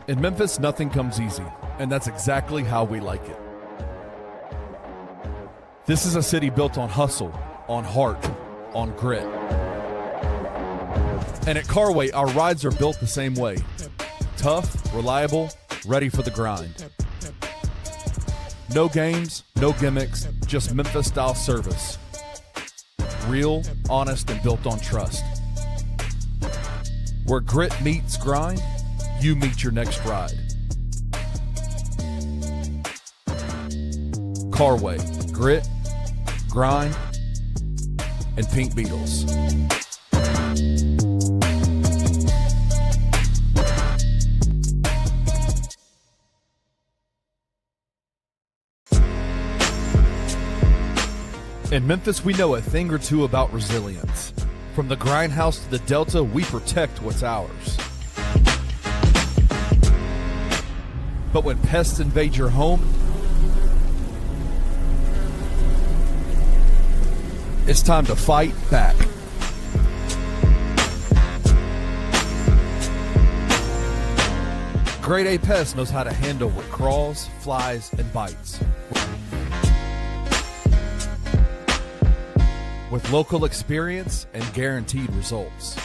In Memphis, nothing comes easy, and that's exactly how we like it. This is a city built on hustle, on heart, on grit. And at Carway, our rides are built the same way. Tough, reliable, ready for the grind. No games, no gimmicks, just Memphis-style service. Real, honest, and built on trust. Where grit meets grind, you meet your next ride. Carway, grit, grind, and pink Beetles. In Memphis, we know a thing or two about resilience. From the grindhouse to the Delta, we protect what's ours. But when pests invade your home, it's time to fight back. Grade A Pest knows how to handle what crawls, flies, and bites. With local experience and guaranteed results.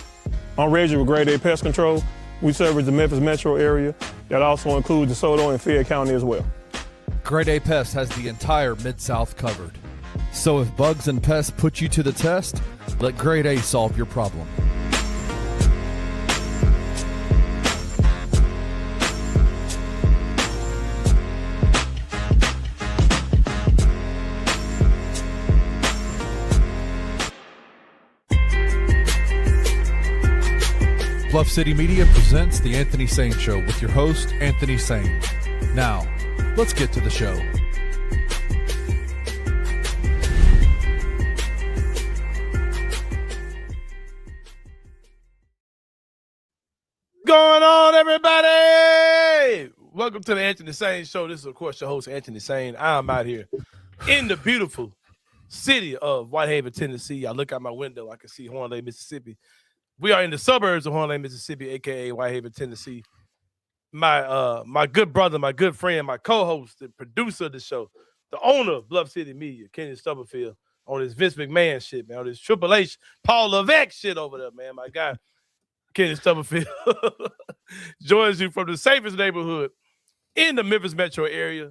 I'm Reggie with Grade A Pest Control. We service the Memphis metro area. That also includes DeSoto and Fayette County as well. Grade A Pest has the entire Mid-South covered. So if bugs and pests put you to the test, let Grade A solve your problem. Bluff City Media presents The Anthony Sain Show with your host, Anthony Sain. Now, let's get to the show. Going on, everybody? Welcome to the Anthony Sain Show. This is, of course, your host, Anthony Sain. I'm out here in the beautiful city of Whitehaven, Tennessee. I look out my window, I can see Horn Lake, Mississippi. We are in the suburbs of Horn Lake, Mississippi, a.k.a. Whitehaven, Tennessee. My good brother, my good friend, my co-host, the producer of the show, the owner of Bluff City Media, Kenny Stubblefield, on this Vince McMahon shit, man, on this Triple H, Paul Levesque shit over there, man. My guy, Kenny Stubblefield, joins you from the safest neighborhood in the Memphis metro area.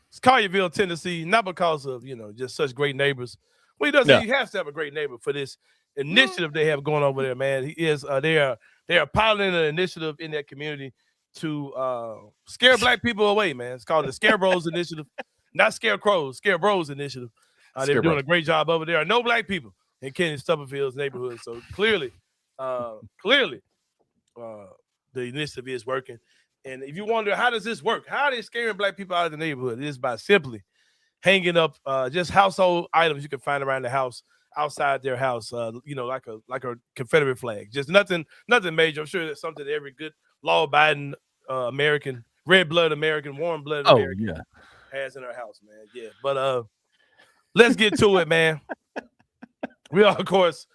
It's Collierville, Tennessee, not because of, just such great neighbors. Well, he doesn't. He has to have a great neighbor for this initiative they have going over there, man. He is they are piloting an initiative in that community to scare black people away, man. It's called the Scare Bros Initiative, not Scarecrows, Scare Bros Initiative. They're doing a great job over there. No black people in Kenny Stubblefield's neighborhood, so clearly, the initiative is working. And if you wonder how does this work, how are they scaring black people out of the neighborhood? It is by simply hanging up just household items you can find around the house, outside their house, like a Confederate flag. Just nothing major. I'm sure that's something that every good law-abiding American, red-blooded American, warm-blooded American has in her house, man. Yeah, but let's get to it, man. We are, of course,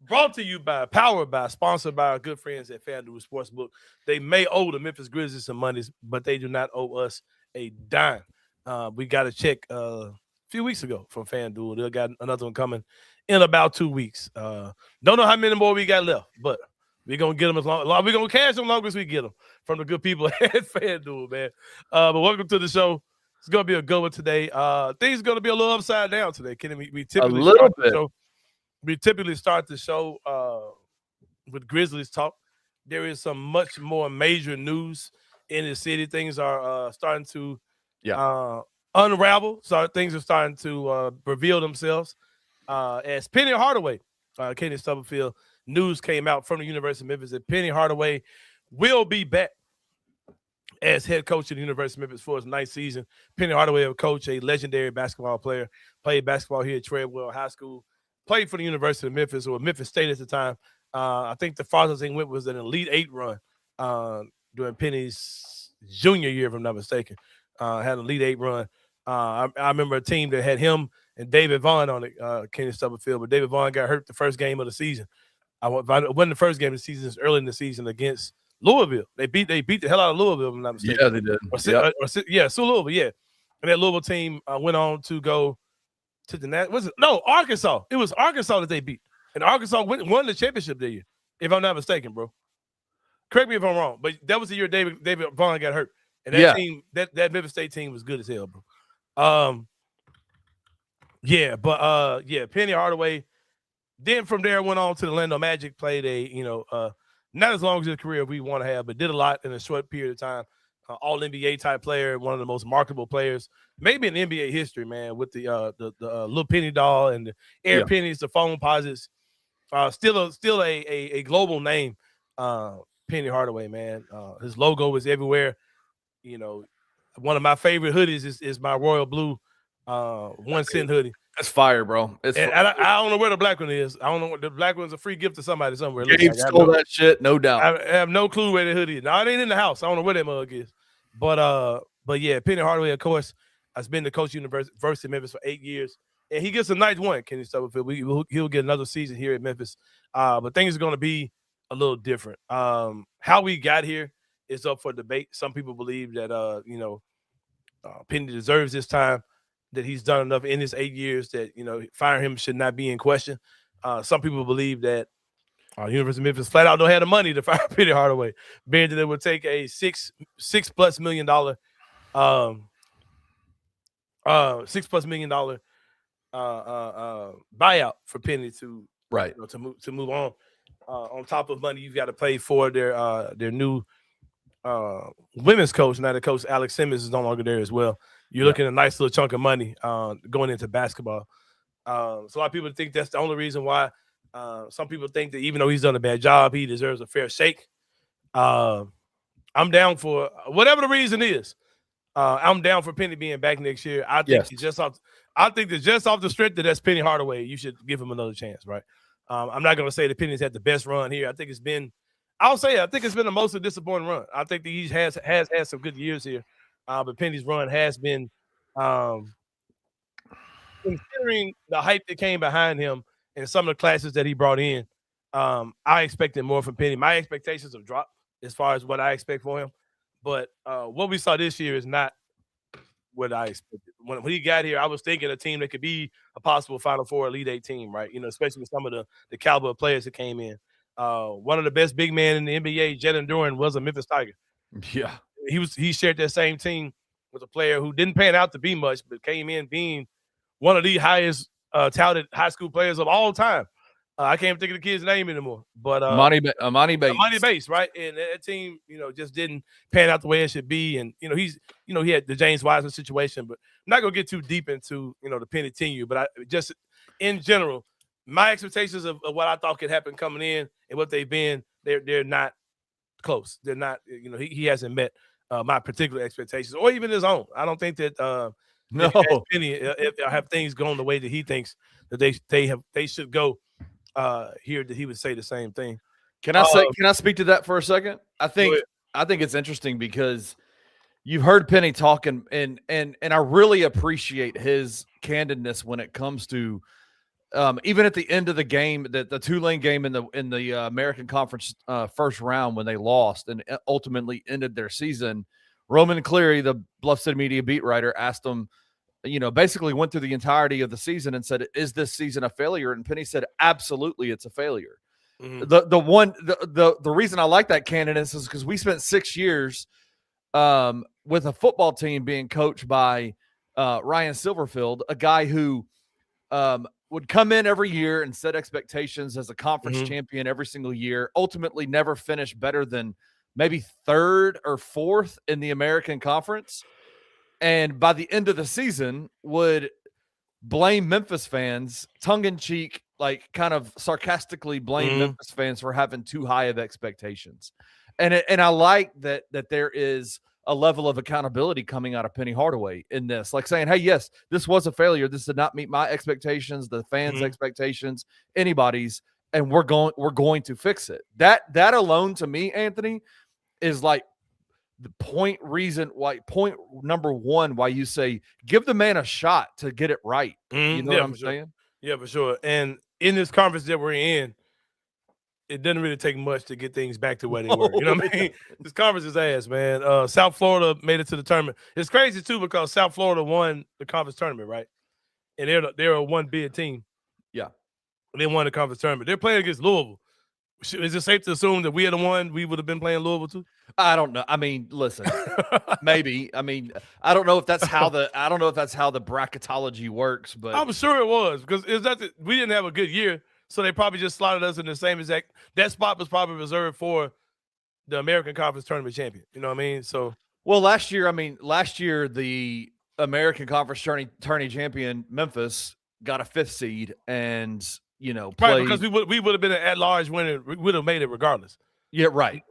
brought to you by, powered by, sponsored by our good friends at FanDuel Sportsbook. They may owe the Memphis Grizzlies some money, but they do not owe us a dime. We got a check a few weeks ago from FanDuel. They got another one coming in about 2 weeks. Don't know how many more we got left, but we're going to get them as long. We're going to cash them as long as we get them from the good people at FanDuel, man. But welcome to the show. It's going to be a good one today. Things are going to be a little upside down today, Kenny. We typically start the show with Grizzlies talk. There is some much more major news in the city. Things are starting to unravel. So things are starting to reveal themselves. As Penny Hardaway, Kenny Stubblefield, news came out from the University of Memphis that Penny Hardaway will be back as head coach of the University of Memphis for his ninth season. Penny Hardaway, a coach, a legendary basketball player, played basketball here at Treadwell High School, played for the University of Memphis, or Memphis State at the time. I think the farthest thing went was an Elite Eight run during Penny's junior year, if I'm not mistaken. Had an Elite Eight run. I remember a team that had him and David Vaughn on it, Kenny Stubblefield, but David Vaughn got hurt the first game of the season. It wasn't the first game of the season, it was early in the season against Louisville. They beat the hell out of Louisville, if I'm not mistaken. Yeah, they did. So Louisville, yeah. And that Louisville team went on to go to the Arkansas. It was Arkansas that they beat, and Arkansas won the championship that year, if I'm not mistaken, bro. Correct me if I'm wrong, but that was the year David Vaughn got hurt, and that team, that Memphis State team was good as hell, bro. Penny Hardaway. Then from there went on to the Orlando Magic, played not as long as his career we want to have, but did a lot in a short period of time. All NBA type player, one of the most marketable players, maybe in NBA history, man, with the little penny doll and the air pennies, the phone posits. Still a global name, Penny Hardaway, man. His logo is everywhere. One of my favorite hoodies is my royal blue 1 cent hoodie. That's fire, bro. I don't know where the black one is. I don't know what the black one's a free gift to somebody somewhere. Gabe stole that shit, no doubt. I have no clue where the hoodie is. No, it ain't in the house. I don't know where that mug is. But yeah, Penny Hardaway, of course, has been the coach of University of Memphis for 8 years. And he gets a nice one, Kenny Stubblefield. He'll get another season here at Memphis. But things are going to be a little different. How we got here is up for debate. Some people believe that, Penny deserves this time, that he's done enough in his 8 years that, firing him should not be in question. Some people believe that University of Memphis flat out don't have the money to fire Penny Hardaway, being that it would take a $6+ million buyout for Penny to to move on. On top of money you've got to pay for their new women's coach. Now the coach Alex Simmons is no longer there as well. You're looking at a nice little chunk of money going into basketball. So a lot of people think that's the only reason why. Some people think that even though he's done a bad job, he deserves a fair shake. I'm down for whatever the reason is. I'm down for Penny being back next year. I think I think that just off the strength that that's Penny Hardaway, you should give him another chance, right? I'm not going to say that Penny's had the best run here. I think it's been the most disappointing run. I think that he has had some good years here, but Penny's run has been, considering the hype that came behind him and some of the classes that he brought in, I expected more from Penny. My expectations have dropped as far as what I expect for him, but what we saw this year is not what I expected. When he got here, I was thinking a team that could be a possible Final Four, Elite Eight team, right? Especially with some of the caliber of players that came in. One of the best big men in the NBA, Jalen Duren, was a Memphis Tiger. Yeah, he shared that same team with a player who didn't pan out to be much, but came in being one of the highest touted high school players of all time. I can't think of the kid's name anymore, but Amani Bates. Amani Bates, right? And that team, just didn't pan out the way it should be. And he had the James Wiseman situation, but I'm not gonna get too deep into the Penny tenure. But I just in general, my expectations of what I thought could happen coming in and what they've been, they're not close. They're not. He hasn't met my particular expectations or even his own. I don't think that Penny have things going the way that he thinks that they should go. Here that he would say the same thing. Can I speak to that for a second? I think it's interesting because you've heard Penny talking and I really appreciate his candidness when it comes to even at the end of the game, the Tulane game in the American Conference first round when they lost and ultimately ended their season. Roman Cleary, the Bluff City Media beat writer, asked him, basically went through the entirety of the season and said, is this season a failure? And Penny said, absolutely, it's a failure. Mm-hmm. The reason I like that candidate is because we spent 6 years with a football team being coached by Ryan Silverfield, a guy who would come in every year and set expectations as a conference champion every single year, ultimately never finish better than maybe third or fourth in the American Conference. And by the end of the season would blame Memphis fans, tongue-in-cheek, like kind of sarcastically blame Memphis fans for having too high of expectations. And I like that there is a level of accountability coming out of Penny Hardaway in this, like saying, hey, yes, this was a failure. This did not meet my expectations, the fans' expectations, anybody's, and we're going to fix it. That alone to me, Anthony, is like the point number one why you say give the man a shot to get it right. You know what I'm saying? Yeah, for sure. And in this conference that we're in, it doesn't really take much to get things back to where they were. You know what I mean? This conference is ass, man. South Florida made it to the tournament. It's crazy too because South Florida won the conference tournament, right? And they're a one bid team. Yeah, they won the conference tournament. They're playing against Louisville. Is it safe to assume that we had won? We would have been playing Louisville too. I don't know. I mean, listen, maybe. I mean, I don't know if that's how the bracketology works, but I'm sure it was because it's not that we didn't have a good year, so they probably just slotted us in the same exact. That spot was probably reserved for the American Conference Tournament champion. You know what I mean? So, well, last year the American Conference tourney champion Memphis got a 5th seed, and right, because we would have been an at-large winner. We would have made it regardless. Yeah, right.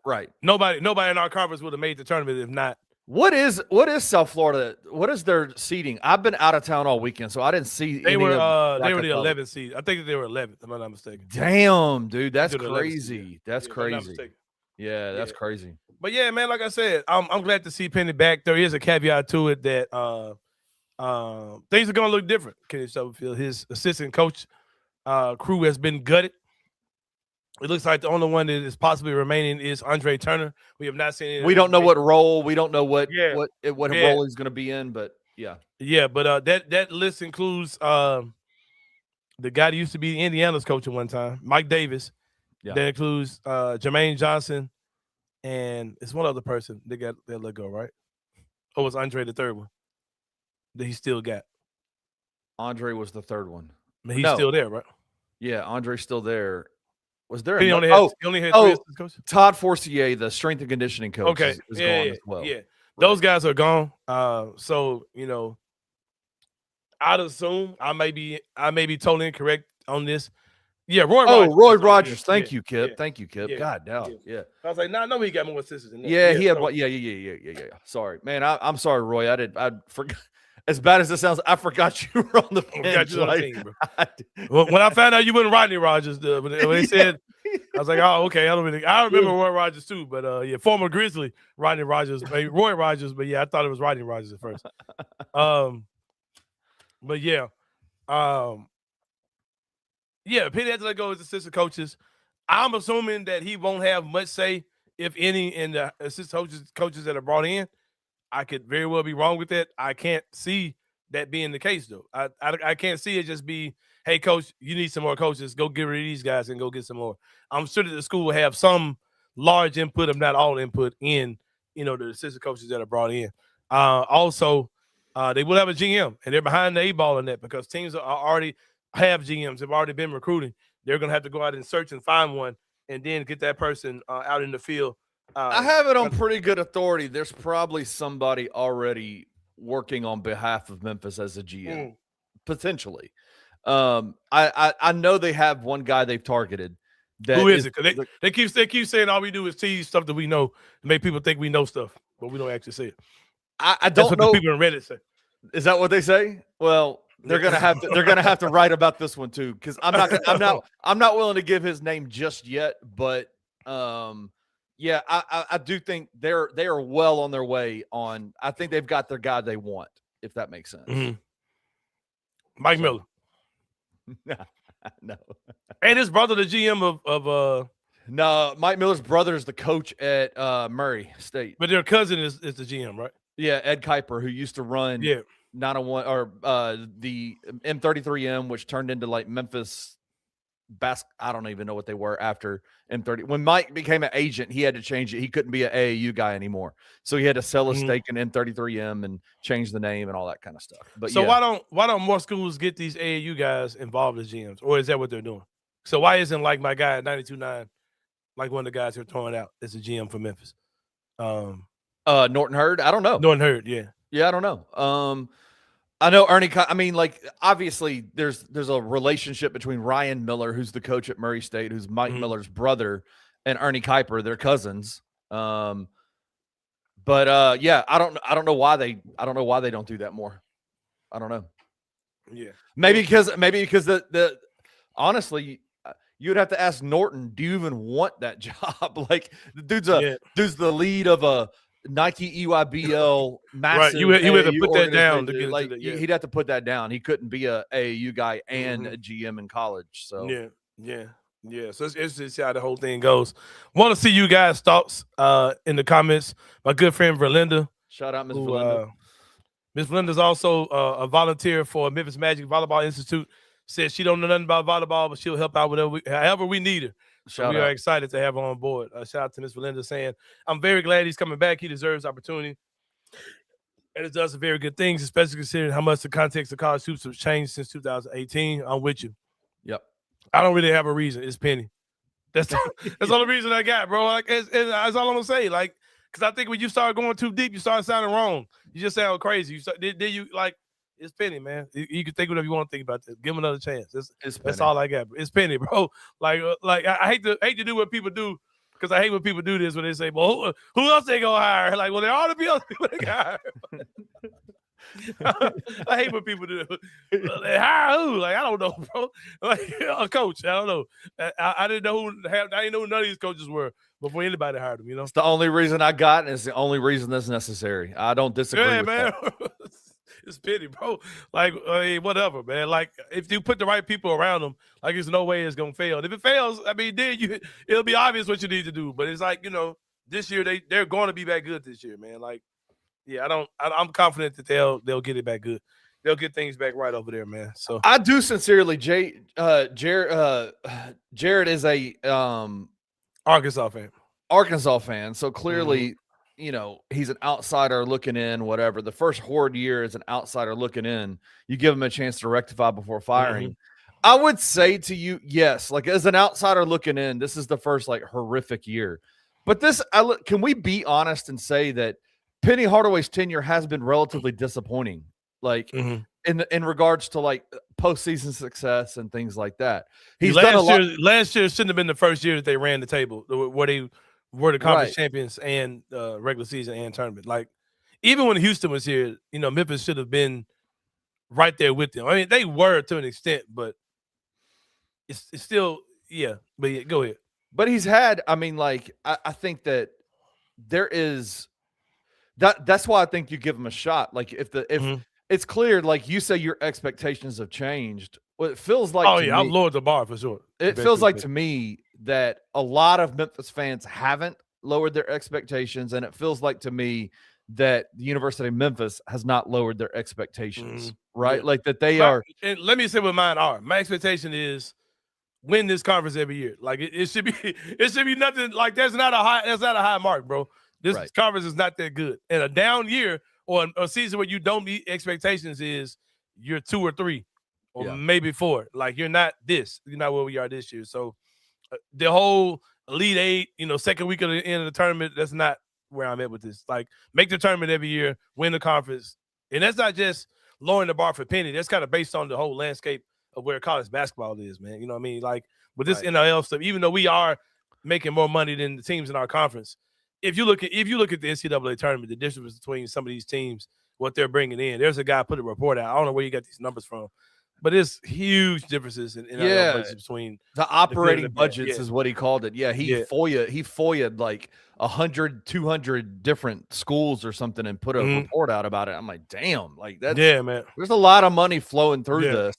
Nobody in our conference would have made the tournament if not. What is South Florida? What is their seeding? I've been out of town all weekend, so I didn't see. They were the 11th seed. I think they were 11th. If I'm not mistaken. Damn, dude, that's crazy. That's crazy. Yeah, that's crazy. But yeah, man, like I said, I'm glad to see Penny back. There is a caveat to it that things are going to look different. Kenny Stubblefield, his assistant coach crew has been gutted. It looks like the only one that is possibly remaining is Andre Turner. We have not seen it. We don't know what role. We don't know what role he's going to be in, but yeah. Yeah, but that list includes the guy that used to be Indiana's coach at one time, Mike Davis. Yeah. That includes Jermaine Johnson, and it's one other person that got let go, right? Or was Andre the third one that he still got? Andre was the third one. He's still there, right? Yeah, Andre's still there. Was there? He only had three coaches? Todd Forcier, the strength and conditioning coach, is gone as well. Yeah, those guys are gone. So I'd assume I may be totally incorrect on this. Yeah, Roy Rogers. Thank you, Kip. Thank you, Kip. God damn. Yeah. I was like, nah, no, he got more assistants than that. Yeah, he had one. Yeah. Sorry, man. I'm sorry, Roy. I forgot. As bad as it sounds, I forgot you were on the bench. Team, bro. When I found out you weren't Rodney Rogers, when they said, I was like, oh, okay. I remember Roy Rogers too, but former Grizzly Rodney Rogers, Roy Rogers, but yeah, I thought it was Rodney Rogers at first. But yeah, Penny had to let go of his assistant coaches. I'm assuming that he won't have much say, if any, in the assistant coaches that are brought in. I could very well be wrong with that. I can't see that being the case, though. I can't see it just be, hey, coach, you need some more coaches. Go get rid of these guys and go get some more. I'm sure that the school will have some large input, if not all input, in the assistant coaches that are brought in. Also, they will have a GM, and they're behind the 8 ball in that because teams already have GMs, have already been recruiting. They're going to have to go out and search and find one and then get that person out in the field. I have it on pretty good authority. There's probably somebody already working on behalf of Memphis as a GM, potentially. I know they have one guy they've targeted. Who is it? They keep saying all we do is tease stuff that we know to make people think we know stuff, but we don't actually say it. I don't know. That's what the people in Reddit say. Is that what they say? Well, they're gonna have to write about this one too, because I'm not willing to give his name just yet, but yeah, I do think they are well on their way on. I think they've got their guy they want, if that makes sense. Mm-hmm. Mike Miller. No. And his brother, the GM of no, Mike Miller's brother is the coach at Murray State. But their cousin is the GM, right? Yeah, Ed Kuiper, who used to run 901 or the M33M, which turned into like Memphis I don't even know what they were after M30. When Mike became an agent, he had to change it. He couldn't be an AAU guy anymore. So he had to sell a stake in M33M and change the name and all that kind of stuff. But so why don't more schools get these AAU guys involved as GMs? Or is that what they're doing? So why isn't like my guy at 92.9, like one of the guys who are throwing out as a GM for Memphis? Norton Hurd? I don't know. Norton Hurd, yeah. Yeah, I don't know. I know Ernie. I mean, like, obviously, there's a relationship between Ryan Miller, who's the coach at Murray State, who's Mike Miller's brother, and Ernie Kuiper. They're cousins. But yeah, I don't know why they don't do that more. I don't know. Yeah, maybe because the honestly, you would have to ask Norton, do you even want that job? Like, the dude's the lead of a Nike EYBL massive. Right, you had to put that down to get like he'd have to put that down. He couldn't be a AAU guy and a GM in college. So yeah. Yeah, so it's just how the whole thing goes. Want to see you guys' thoughts in the comments. My good friend Verlinda. Shout out, Miss Verlinda. Miss Linda's also a volunteer for Memphis Magic Volleyball Institute. Says she don't know nothing about volleyball, but she'll help out however we need her. So we are excited to have her on board. Shout out to Miss Verlinda saying, I'm very glad he's coming back. He deserves opportunity. And it does some very good things, especially considering how much the context of college hoops has changed since 2018. I'm with you. Yep. I don't really have a reason. It's Penny. That's the only reason I got, bro. Like, that's all I'm gonna say. Like, because I think when you start going too deep, you start sounding wrong. You just sound crazy. You like, it's Penny, man. You can think whatever you want to think about this. Give him another chance. That's all I got. Bro. It's Penny, bro. Like I hate to do what people do, because I hate when people do this when they say, well, who else they gonna hire? Like, well, there ought to be other people they got hire. I hate when people do it. They hire who? Like, I don't know, bro. Like, a coach. I don't know. I didn't know I didn't know who none of these coaches were before anybody hired them, you know? It's the only reason I got, and it's the only reason that's necessary. I don't disagree with man. that. It's pity, bro. Like, whatever, man. Like, if you put the right people around them, like, there's no way it's gonna fail. And if it fails, I mean, then it'll be obvious what you need to do. But it's like, this year they're going to be back good this year, man. Like, yeah, I'm confident that they'll get it back good. They'll get things back right over there, man. So I do sincerely, Jared is a Arkansas fan. So clearly, he's an outsider looking in, whatever. The first Horde year is an outsider looking in. You give him a chance to rectify before firing. Mm-hmm. I would say to you, yes, like as an outsider looking in, this is the first like horrific year. But can we be honest and say that Penny Hardaway's tenure has been relatively disappointing, like in regards to like postseason success and things like that. Last year shouldn't have been the first year that they ran the table where they were the conference champions and regular season and tournament. Like, even when Houston was here, Memphis should have been right there with them. I mean, they were to an extent, but it's still, yeah. But yeah, go ahead. But he's had, I mean, like, I think that there is that's why I think you give him a shot. Like, if it's clear, like you say, your expectations have changed. Well, it feels like, I've lowered the bar for sure. It feels like to me that a lot of Memphis fans haven't lowered their expectations, and it feels like to me that the University of Memphis has not lowered their expectations, right? Yeah. Like that they are. And let me say what mine are. My expectation is win this conference every year. Like it should be nothing. Like that's not a high mark, bro. This conference is not that good. And a down year or a season where you don't meet expectations is you're 2 or 3 or maybe 4. Like you're not where we are this year. So the whole Elite 8, second week of the end of the tournament, that's not where I'm at with this. Like, make the tournament every year, win the conference. And that's not just lowering the bar for Penny. That's kind of based on the whole landscape of where college basketball is, man. You know what I mean? Like, with this NIL stuff, even though we are making more money than the teams in our conference, if you look at the NCAA tournament, the difference between some of these teams, what they're bringing in, there's a guy put a report out. I don't know where you got these numbers from, but there's huge differences in between the operating budgets is what he called it. Yeah, he FOIA'd like 100, 200 different schools or something and put a report out about it. I'm like, damn, like that's man. There's a lot of money flowing through this.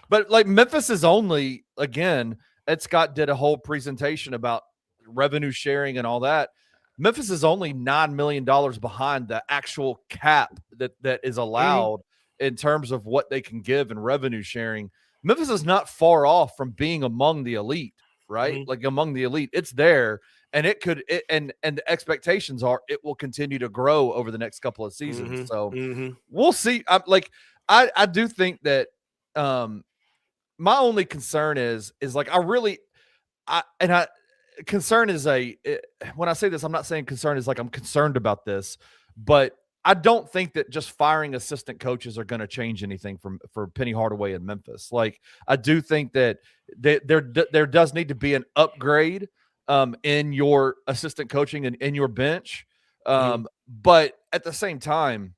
But like Memphis is only, again, Ed Scott did a whole presentation about revenue sharing and all that. Memphis is only $9 million behind the actual cap that is allowed in terms of what they can give in revenue sharing. Memphis is not far off from being among the elite, right? Like among the elite, it's there, and and the expectations are it will continue to grow over the next couple of seasons. So we'll see. I do think that my only concern is like concern is when I say this, I'm not saying concern is like I'm concerned about this, but I don't think that just firing assistant coaches are going to change anything for Penny Hardaway in Memphis. Like, I do think that there does need to be an upgrade in your assistant coaching and in your bench. But at the same time,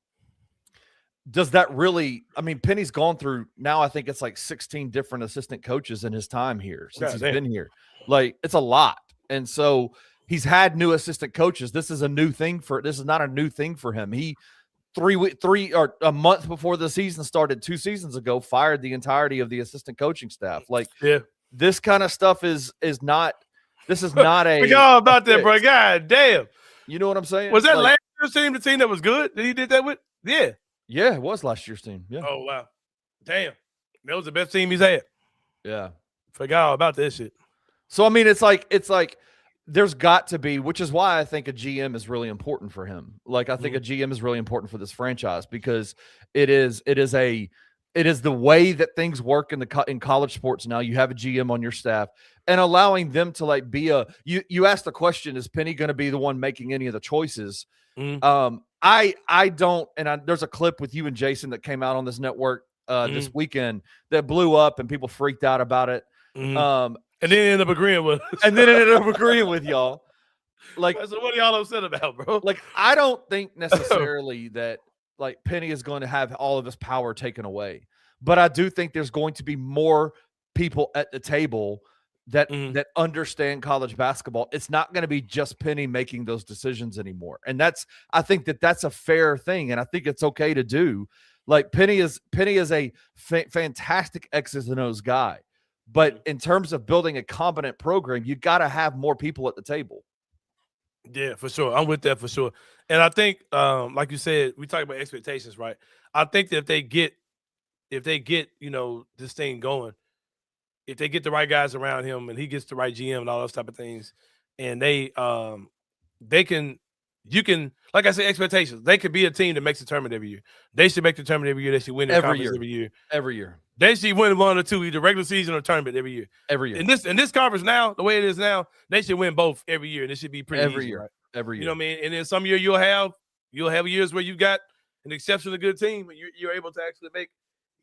does that really, I mean, Penny's gone through now, I think it's like 16 different assistant coaches in his time here since he's been here. Like, it's a lot. And so he's had new assistant coaches. This is not a new thing for him. He 3 or a month before the season started 2 seasons ago, fired the entirety of the assistant coaching staff. Like, this kind of stuff is not. This is not a. Forgot all about that, bro. God damn. You know what I'm saying? Was that last year's team, the team that was good that he did that with? Yeah. Yeah, it was last year's team. Yeah. Oh wow. Damn. That was the best team he's had. Yeah. Forgot all about that shit. So I mean, it's like there's got to be, which is why I think a GM is really important for him. Like I think a GM is really important for this franchise because it is the way that things work in college sports now. You have a GM on your staff and allowing them to like be you asked the question, is Penny going to be the one making any of the choices? I don't, and there's a clip with you and Jason that came out on this network this weekend that blew up and people freaked out about it. And then ended up agreeing with us. And then ended up agreeing with y'all. Like, so what are y'all upset about, bro? Like, I don't think necessarily that like Penny is going to have all of his power taken away, but I do think there's going to be more people at the table that that understand college basketball. It's not going to be just Penny making those decisions anymore, and I think that's a fair thing, and I think it's okay to do. Like Penny is a fantastic X's and O's guy. But in terms of building a competent program, you got to have more people at the table. Yeah, for sure. I'm with that for sure. And I think, like you said, we talk about expectations, right? I think that if they get, this thing going, if they get the right guys around him and he gets the right GM and all those type of things, and you can, like I said, expectations. They could be a team that makes the tournament every year. They should make the tournament every year. They should win the conference every year. Every year. They should win one or two, either regular season or tournament every year. Every year. In this conference now, the way it is now, they should win both every year. And it should be pretty every easy, year. Right? Every year. You know what I mean? And then some year you'll have years where you got an exceptionally good team and you're able to actually make,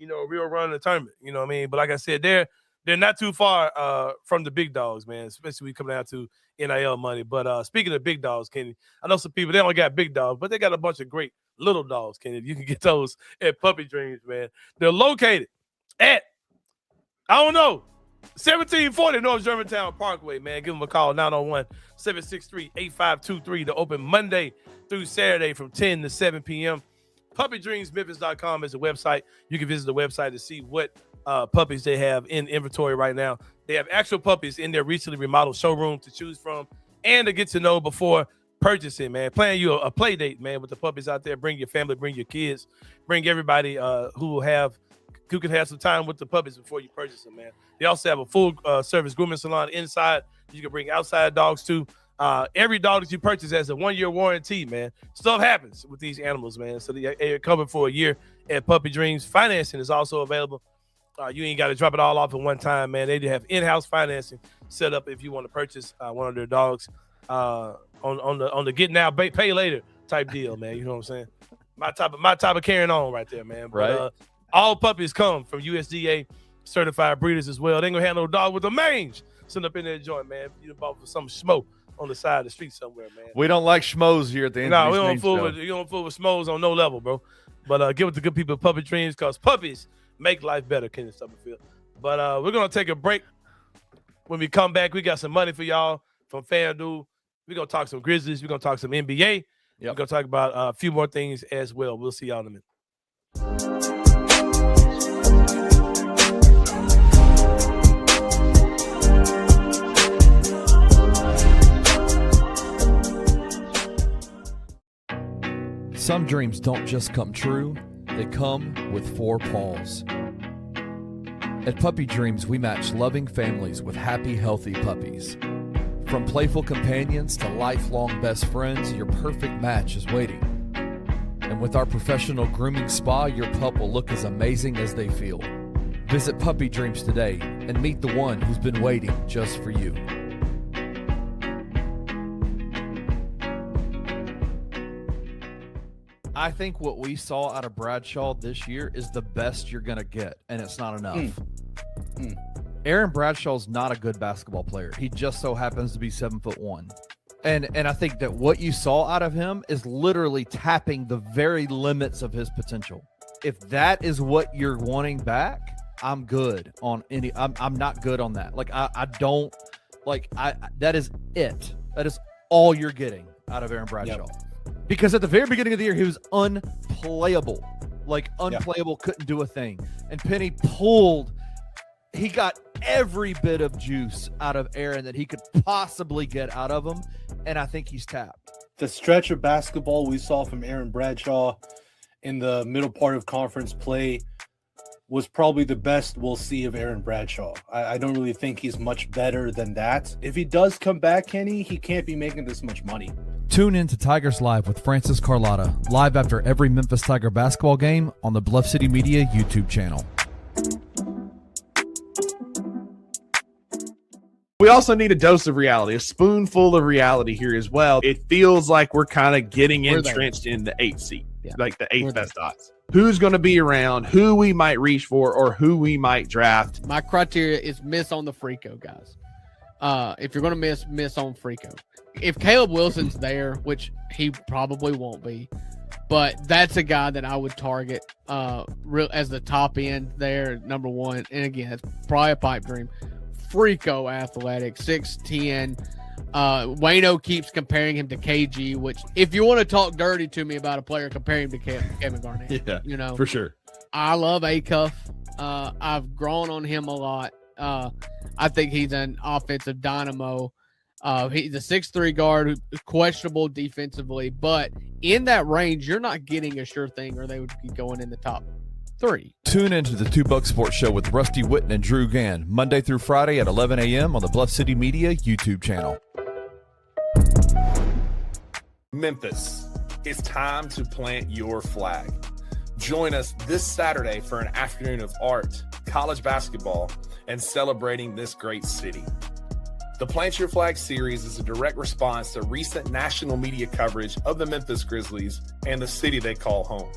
a real run in the tournament. You know what I mean? But like I said, they're not too far from the big dogs, man, especially when you come down to NIL money. But speaking of big dogs, Kenny, I know some people, they don't got big dogs, but they got a bunch of great little dogs, Kenny. You can get those at Puppy Dreams, man. They're located at, 1740 North Germantown Parkway, man. Give them a call, 901-763-8523. They're open Monday through Saturday from 10 to 7 p.m. PuppyDreamsMemphis.com is the website. You can visit the website to see what puppies they have in inventory right now. They have actual puppies in their recently remodeled showroom to choose from and to get to know before purchasing, man. Plan you a play date, man, with the puppies out there. Bring your family, bring your kids, bring everybody who can have some time with the puppies before you purchase them, man. They also have a full service grooming salon inside. You can bring outside dogs too. Every dog that you purchase has a 1-year warranty, man. Stuff happens with these animals, man. So they're covered for a year at Puppy Dreams. Financing is also available. You ain't got to drop it all off at one time, man. They do have in-house financing set up if you want to purchase one of their dogs on the get now, pay later type deal, man. You know what I'm saying? My type of carrying on right there, man. But, right. All puppies come from USDA certified breeders as well. They ain't gonna have no dog with a mange sitting up in that joint, man. You bought for some schmo on the side of the street somewhere, man. We don't like schmoes here at the end. No, we don't fool with schmoes on no level, bro. But give it to good people, Puppy Dreams, because puppies make life better, Kenny Summerfield. But we're gonna take a break. When we come back, we got some money for y'all from FanDuel. We're gonna talk some Grizzlies. We're gonna talk some NBA. Yep. We're gonna talk about a few more things as well. We'll see y'all in a minute. Some dreams don't just come true, they come with 4 paws. At Puppy Dreams, we match loving families with happy, healthy puppies. From playful companions to lifelong best friends, your perfect match is waiting. And with our professional grooming spa, your pup will look as amazing as they feel. Visit Puppy Dreams today and meet the one who's been waiting just for you. I think what we saw out of Bradshaw this year is the best you're going to get, and it's not enough. Aaron Bradshaw's not a good basketball player. He just so happens to be 7'1". And I think that what you saw out of him is literally tapping the very limits of his potential. If that is what you're wanting back, I'm good on any. I'm not good on that. Like I don't like. That is it. That is all you're getting out of Aaron Bradshaw. Yep. Because at the very beginning of the year, he was unplayable. Like unplayable, couldn't do a thing. And Penny pulled he got every bit of juice out of Aaron that he could possibly get out of him, and I think he's tapped. The stretch of basketball we saw from Aaron Bradshaw in the middle part of conference play was probably the best we'll see of Aaron Bradshaw. I don't really think he's much better than that. If he does come back, Kenny, he can't be making this much money. Tune in to Tigers Live with Francis Carlotta, live after every Memphis Tiger basketball game on the Bluff City Media YouTube channel. We also need a dose of reality, a spoonful of reality here as well. It feels like we're kind of getting entrenched in the 8th seat, like the 8th best odds. Who's going to be around, who we might reach for, or who we might draft. My criteria is miss on the Freako, guys. If you're going to miss on Freako. If Caleb Wilson's there, which he probably won't be, but that's a guy that I would target as the top end there, number one. And again, it's probably a pipe dream. Freako athletic, 6'10". Wayno keeps comparing him to KG, which if you want to talk dirty to me about a player, compare him to Kevin Garnett. Yeah, you know, for sure. I love Acuff. I've grown on him a lot. I think he's an offensive dynamo. He's a 6'3" guard who's questionable defensively, but in that range, you're not getting a sure thing, or they would be going in the top 3. Tune into the 2 Buck Sports Show with Rusty Witten and Drew Gann, Monday through Friday at 11 a.m. on the Bluff City Media YouTube channel. Memphis, it's time to plant your flag. Join us this Saturday for an afternoon of art, college basketball, and celebrating this great city. The Plant Your Flag series is a direct response to recent national media coverage of the Memphis Grizzlies and the city they call home.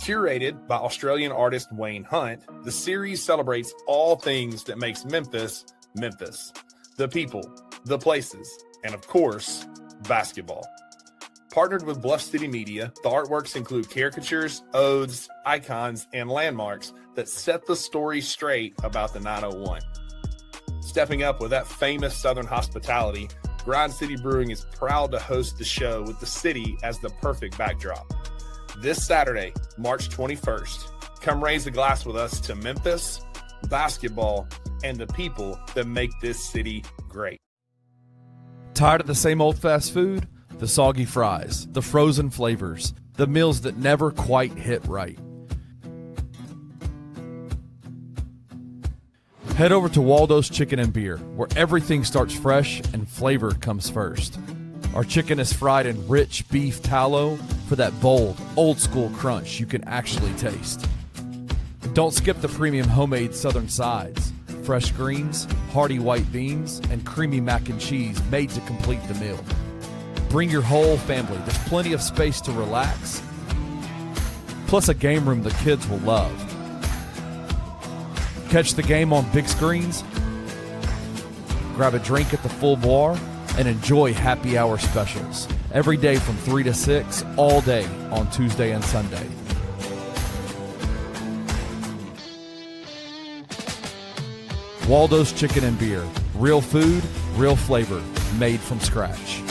Curated by Australian artist Wayne Hunt, the series celebrates all things that makes Memphis, Memphis. The people, the places, and of course, basketball. Partnered with Bluff City Media, the artworks include caricatures, odes, icons, and landmarks that set the story straight about the 901. Stepping up with that famous Southern hospitality, Grind City Brewing is proud to host the show with the city as the perfect backdrop. This Saturday, March 21st, come raise a glass with us to Memphis, basketball, and the people that make this city great. Tired of the same old fast food? The soggy fries, the frozen flavors, the meals that never quite hit right. Head over to Waldo's Chicken and Beer, where everything starts fresh and flavor comes first. Our chicken is fried in rich beef tallow for that bold, old-school crunch you can actually taste. Don't skip the premium homemade southern sides, fresh greens, hearty white beans, and creamy mac and cheese made to complete the meal. Bring your whole family. There's plenty of space to relax, plus a game room the kids will love. Catch the game on big screens, grab a drink at the full bar, and enjoy happy hour specials every day from 3 to 6, all day on Tuesday and Sunday. Waldo's Chicken and Beer. Real food, real flavor, made from scratch.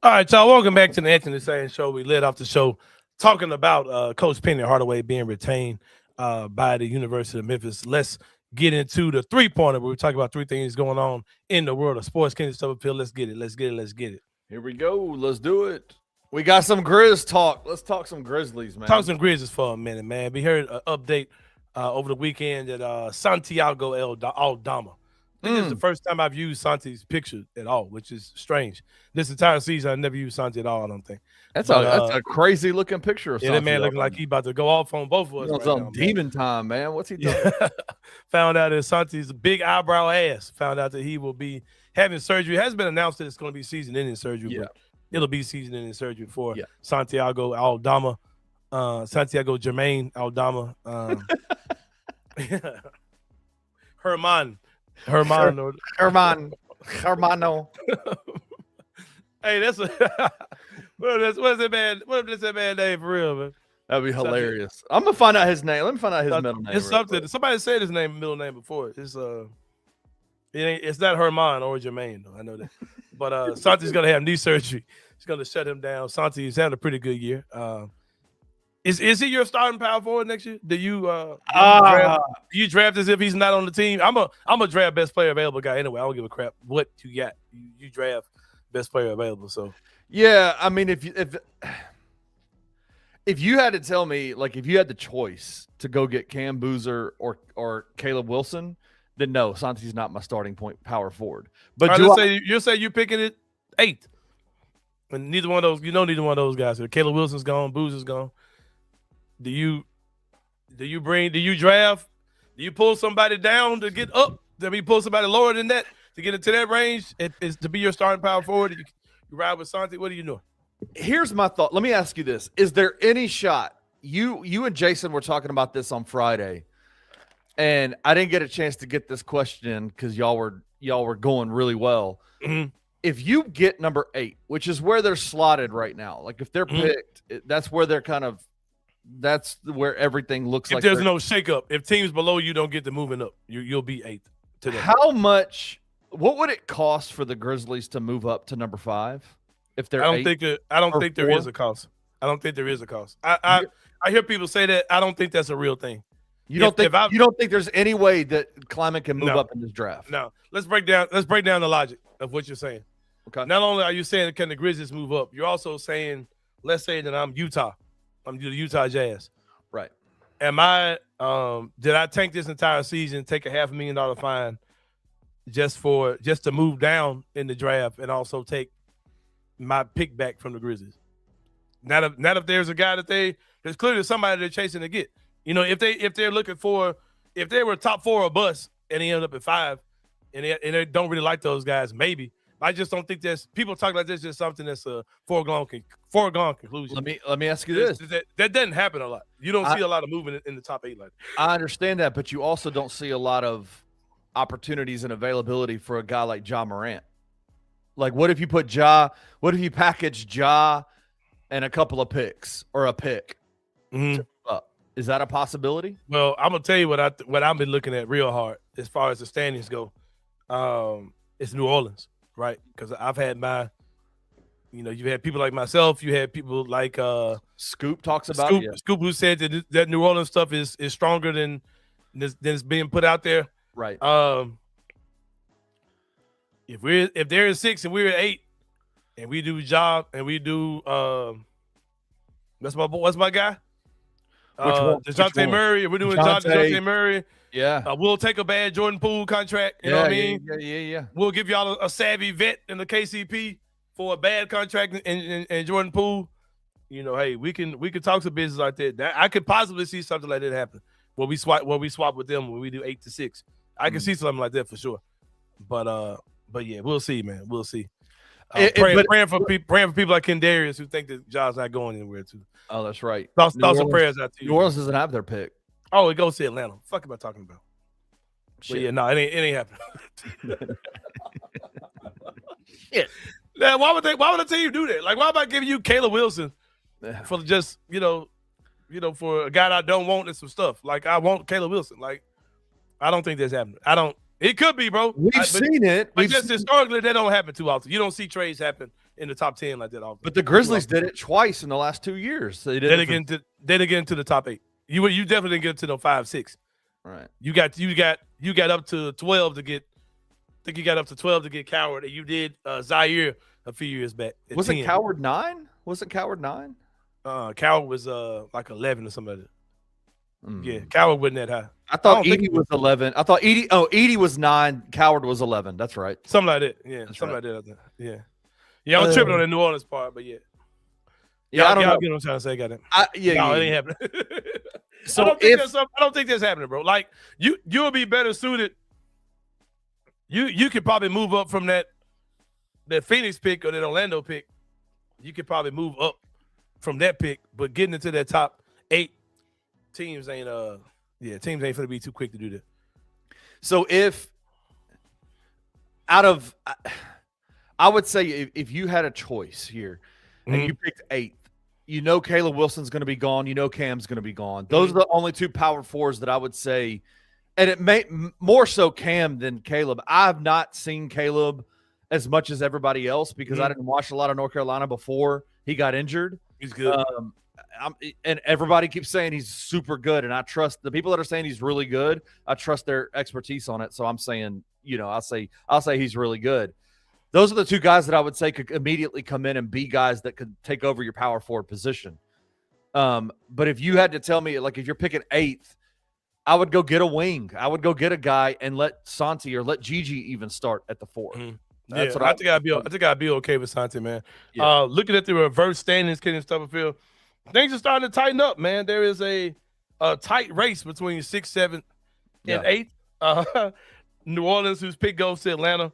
All right, y'all. Welcome back to the Anthony Sain Show. We led off the show talking about Coach Penny Hardaway being retained by the University of Memphis. Let's get into the three-pointer where we talk about 3 things going on in the world of sports. Kenny Stubblefield, let's get it. Let's get it. Let's get it. Here we go. Let's do it. We got some Grizz talk. Let's talk some Grizzlies, man. Talk some Grizzlies for a minute, man. We heard an update over the weekend that Santiago Aldama. I think it's the first time I've used Santi's picture at all, which is strange. This entire season, I've never used Santi at all, I don't think. That's a crazy looking picture of Santi. That man looking like he about to go off on both of us. It's on demon time, man. What's he doing? Found out that Santi's a big eyebrow ass. Found out that he will be having surgery. It hasn't been announced that it's going to be season-ending surgery, but it'll be season-ending surgery for Santiago Aldama, Santiago Jermaine Aldama, Hermano. Hey, that's a what is that man? What is that man name for real, man? That'd be hilarious. I'm gonna find out his name. Let me find out his middle name. It's real something. quick. Somebody said his middle name before. It's not Herman or Jermaine though. I know that. But Santi's gonna have knee surgery. It's gonna shut him down. Santi's had a pretty good year. Is he your starting power forward next year? Do you draft as if he's not on the team? I'm a draft best player available guy anyway. I don't give a crap what you got. You draft best player available. So yeah, I mean, if you had to tell me, like, if you had the choice to go get Cam Boozer or Caleb Wilson, then no, Santi's not my starting point power forward. But you'll say you're picking it 8th, and neither one of those, neither one of those guys. Caleb Wilson's gone, Boozer's gone. Do you draft? Do you pull somebody down to get up? Do you pull somebody lower than that to get into that range? It's to be your starting power forward. You ride with Santi. What do you know? Here's my thought. Let me ask you this: is there any shot? You and Jason were talking about this on Friday, and I didn't get a chance to get this question because y'all were going really well. Mm-hmm. If you get number 8, which is where they're slotted right now, like if they're picked, that's where they're that's where everything looks like. If there's no shakeup, if teams below you don't get to moving up, you'll be 8th today. How much? What would it cost for the Grizzlies to move up to number 5? If they're I don't think there is a cost. I don't think there is a cost. I hear people say that. I don't think that's a real thing. You don't think there's any way that Climate can move up in this draft? No. Let's break down the logic of what you're saying. Okay. Not only are you saying can the Grizzlies move up, you're also saying, let's say that I'm Utah. I'm the Utah Jazz. Right. Am I did I tank this entire season, take a $500,000 fine just to move down in the draft and also take my pick back from the Grizzlies? Not if there's a guy there's clearly somebody they're chasing to get. If they're looking for, if they were top 4 or bust and he ended up at 5 and they don't really like those guys, maybe. I just don't think people talk like this is just something that's a foregone conclusion. Let me ask you this. That doesn't happen a lot. You don't see a lot of movement in the top 8 like that. I understand that, but you also don't see a lot of opportunities and availability for a guy like Ja Morant. Like, what if you package Ja and a couple of picks or a pick? Mm-hmm. Is that a possibility? Well, I'm gonna tell you what I've been looking at real hard as far as the standings go. It's New Orleans, right? Because I've had you've had people like myself. You had people like Scoop talks about it. Scoop, who said that New Orleans stuff is stronger than it's being put out there. Right. If they're at 6 and we're at 8, and we do job and we do what's my guy? DeJounte Murray. If we're doing DeJounte Murray, yeah. We'll take a bad Jordan Poole contract. You know what I mean? Yeah. We'll give y'all a savvy vet in the KCP for a bad contract and Jordan Poole. Hey, we can talk some business like that. I could possibly see something like that happen. Where we swap with them when we do 8 to 6. I can see something like that for sure. But yeah, we'll see, man. We'll see. Praying for people like Ken Darius who think that Ja's not going anywhere too. Oh, that's right. Thought some prayers out to you. New Orleans doesn't have their pick. Oh, it goes to Atlanta. Fuck am I talking about? Shit. But yeah, no, it ain't happening. Shit. Now, why would the team do that? Like, why am I giving you Caleb Wilson for just for a guy that I don't want and some stuff? Like, I want Caleb Wilson. Like, I don't think that's happening. I don't. It could be, bro. We've seen it. Historically, that don't happen too often. You don't see trades happen in the top 10 like that often. But the Grizzlies did it twice in the last 2 years. So they did get into the top 8. You definitely didn't get to the 5, 6. Right. You got up to 12 to get. I think you got up to 12 to get Coward, and you did Zaire a few years back. Wasn't Coward 9? Wasn't Coward 9? Coward was like 11 or something like that. Yeah, Coward wasn't that high. I thought Edie was 11. I thought Edie was 9. Coward was 11. That's right. Something like that. Yeah, that's something right. Like that. Yeah. I'm tripping on the New Orleans part, but yeah. I don't know. Get what I'm trying to say. Got it. It ain't happening. So I don't think that's happening, bro. Like you'll be better suited. You could probably move up from that Phoenix pick or that Orlando pick. You could probably move up from that pick, but getting into that top 8 teams ain't gonna be too quick to do that. So if out of I would say if you had a choice here and you picked 8th, you know Caleb Wilson's going to be gone. You know Cam's going to be gone. Those are the only 2 power fours that I would say, and it may more so Cam than Caleb. I've not seen Caleb as much as everybody else because I didn't watch a lot of North Carolina before he got injured. He's good. And everybody keeps saying he's super good, and I trust the people that are saying he's really good. I trust their expertise on it. So I'm saying, I'll say he's really good. Those are the 2 guys that I would say could immediately come in and be guys that could take over your power forward position. But if you had to tell me, like if you're picking 8th, I would go get a wing. I would go get a guy and let Santi or let Gigi even start at the 4. That's what I think I'd be okay with Santi, man. Yeah. Looking at the reverse standings, Kenny Stubblefield, things are starting to tighten up, man. There is a tight race between 6th, 7th, and 8th. New Orleans, whose pick goes to Atlanta,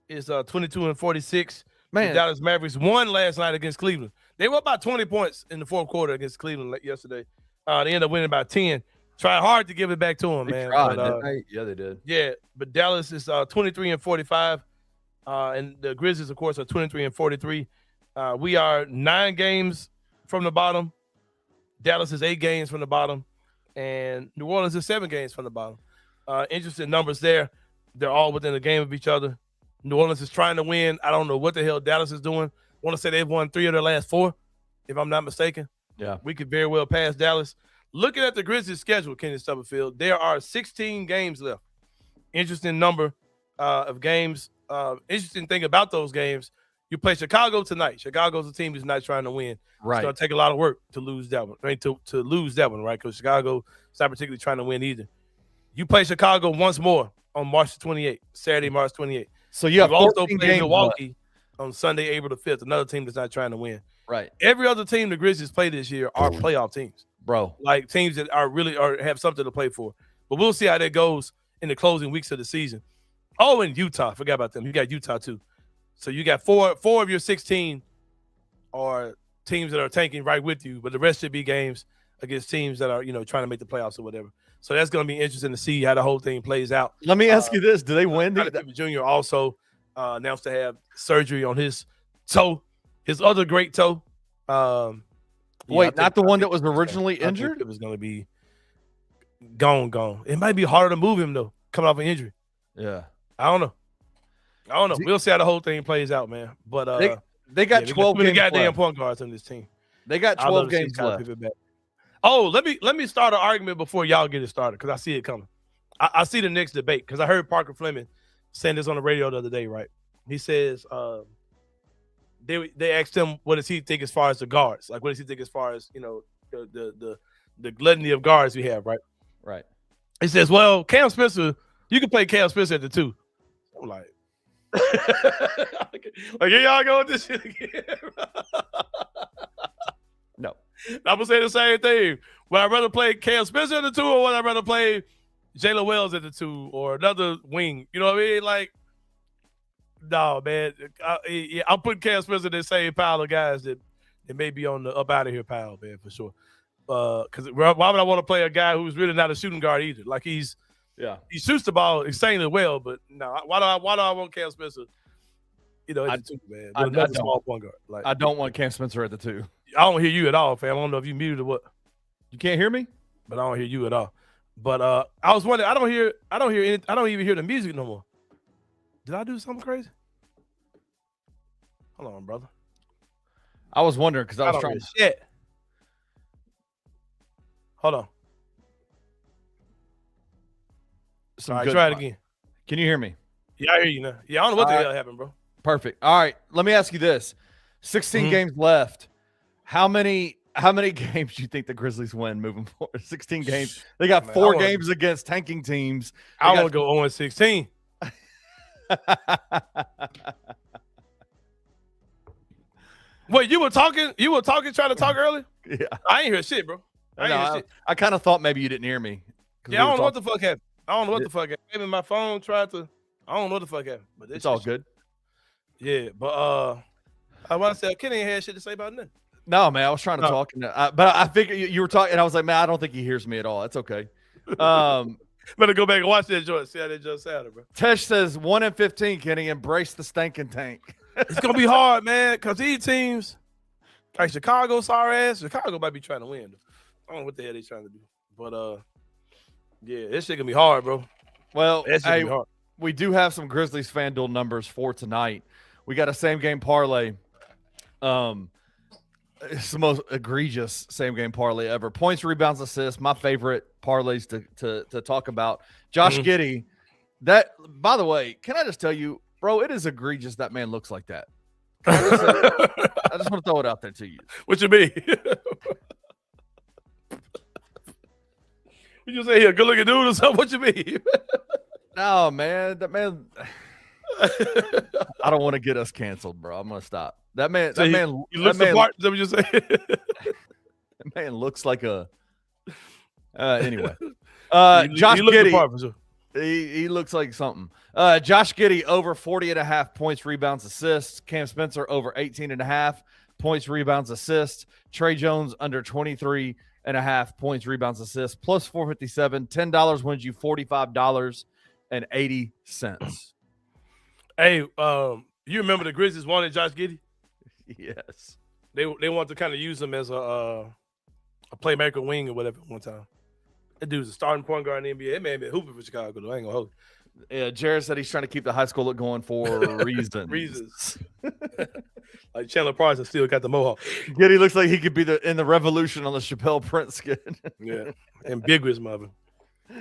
is 22-46. Man, the Dallas Mavericks won last night against Cleveland. They were about 20 points in the 4th quarter against Cleveland yesterday. They ended up winning by 10. Tried hard to give it back to them, man. Yeah, they did. Yeah, but Dallas is 23-45. And the Grizzlies, of course, are 23-43. We are 9 games from the bottom. Dallas is 8 games from the bottom. And New Orleans is 7 games from the bottom. Interesting numbers there. They're all within a game of each other. New Orleans is trying to win. I don't know what the hell Dallas is doing. I want to say they've won 3 of their last 4, if I'm not mistaken. Yeah. We could very well pass Dallas. Looking at the Grizzlies' schedule, Kenny Stubblefield, there are 16 games left. Interesting number of games. Interesting thing about those games, you play Chicago tonight. Chicago's a team who's not trying to win. Right. It's going to take a lot of work to lose that one. I mean, to lose that one, right? Because Chicago is not particularly trying to win either. You play Chicago once more on March 28th, Saturday, March 28th. So you have also played Milwaukee on Sunday, April the 5th, another team that's not trying to win. Right. Every other team the Grizzlies play this year are playoff teams. Bro. Like teams that are really have something to play for. But we'll see how that goes in the closing weeks of the season. Oh, and Utah. Forgot about them. You got Utah too. So you got four of your 16 are teams that are tanking right with you, but the rest should be games against teams that are, trying to make the playoffs or whatever. So that's going to be interesting to see how the whole thing plays out. Let me ask you this. Do they win? Jr. also announced to have surgery on his toe, his other great toe. Wait, not the one that was originally injured? It was going to be gone. It might be harder to move him, though, coming off an injury. Yeah. I don't know. We'll see how the whole thing plays out, man. But they got 12 games goddamn left. Point guards on this team. They got 12 games left. Oh, let me start an argument before y'all get it started because I see it coming. I see the next debate because I heard Parker Fleming saying this on the radio the other day, right? He says they asked him what does he think as far as the guards, like what does he think as far as the gluttony of guards we have, right? Right. He says, well, Cam Spencer, you can play Cam Spencer at the 2. I'm like, here y'all go with this shit again. No. I'm gonna say the same thing. Would I rather play Cam Spencer at the 2, or would I rather play Jalen Wells at the 2 or another wing? You know what I mean? Like, no, man. I'm putting Cam Spencer in the same pile of guys that may be on the up out of here pile, man, for sure. Because why would I want to play a guy who's really not a shooting guard either? Like he shoots the ball insanely well, but no, why do I want Cam Spencer? At the 2, man. Another small point guard. Like, I don't want Cam Spencer at the 2. I don't hear you at all, fam. I don't know if you muted or what. You can't hear me? But I don't hear you at all. But I was wondering, I don't even hear the music no more. Did I do something crazy? Hold on, brother. I was wondering because I was trying to shit. Hold on. All right, try it again. Can you hear me? Yeah, I hear you now. Yeah, I don't know what the hell happened, bro. Perfect. All right, let me ask you this: 16 games left. How many games do you think the Grizzlies win moving forward? 16 games. They got 4 games against tanking teams. I want to go 0-16. Wait, you were talking, trying to talk earlier? Yeah. I ain't hear shit, bro. I kind of thought maybe you didn't hear me. Yeah, I don't know what the fuck happened. Maybe my phone tried to. I don't know what the fuck happened. But it's all good. Yeah, but I want to say Kenny ain't had shit to say about nothing. No, man, I was trying to talk, but I figured you were talking, and I was like, man, I don't think he hears me at all. That's okay. Better go back and watch that joint. See how that just sounded, bro. Tesh says 1-15, Kenny. Embrace the stankin' tank. It's gonna be hard, man, because these teams, like Chicago, sorry ass, Chicago might be trying to win. I don't know what the hell they trying to do, but yeah, this shit gonna be hard, bro. Well, That shit gonna be hard. we do have some Grizzlies FanDuel numbers for tonight. We got a same game parlay. It's the most egregious same game parlay ever. Points, rebounds, assists. My favorite parlays to talk about. Josh Giddey. That, by the way, can I just tell you, bro? It is egregious that man looks like that. I just want to throw it out there to you. What you mean? You just say he a good looking dude or something? What you mean? No, man. That man. I don't want to get us canceled, bro. I'm gonna stop. That man. So that man. He looks that man, the part. Is that what you say? that man looks like a. Anyway, He Josh looked the Giddey. part for sure. He looks like something. Josh Giddey over 40.5 points, rebounds, assists. Cam Spencer over 18.5 points, rebounds, assists. Trey Jones under 23.5 points, rebounds, assists. Plus 457. $10 wins you $45.80. Hey, you remember the Grizzlies wanted Josh Giddey? Yes. They want to kind of use him as a playmaker wing or whatever one time. That dude's a starting point guard in the NBA. That man been hooping for Chicago, though. I ain't gonna hold you. Yeah, Jared said he's trying to keep the high school look going for reasons. Reasons. Like Chandler Parsons still got the mohawk. Giddey looks like he could be in the Revolution on the Chappelle Prince skin. Yeah, ambiguous mother.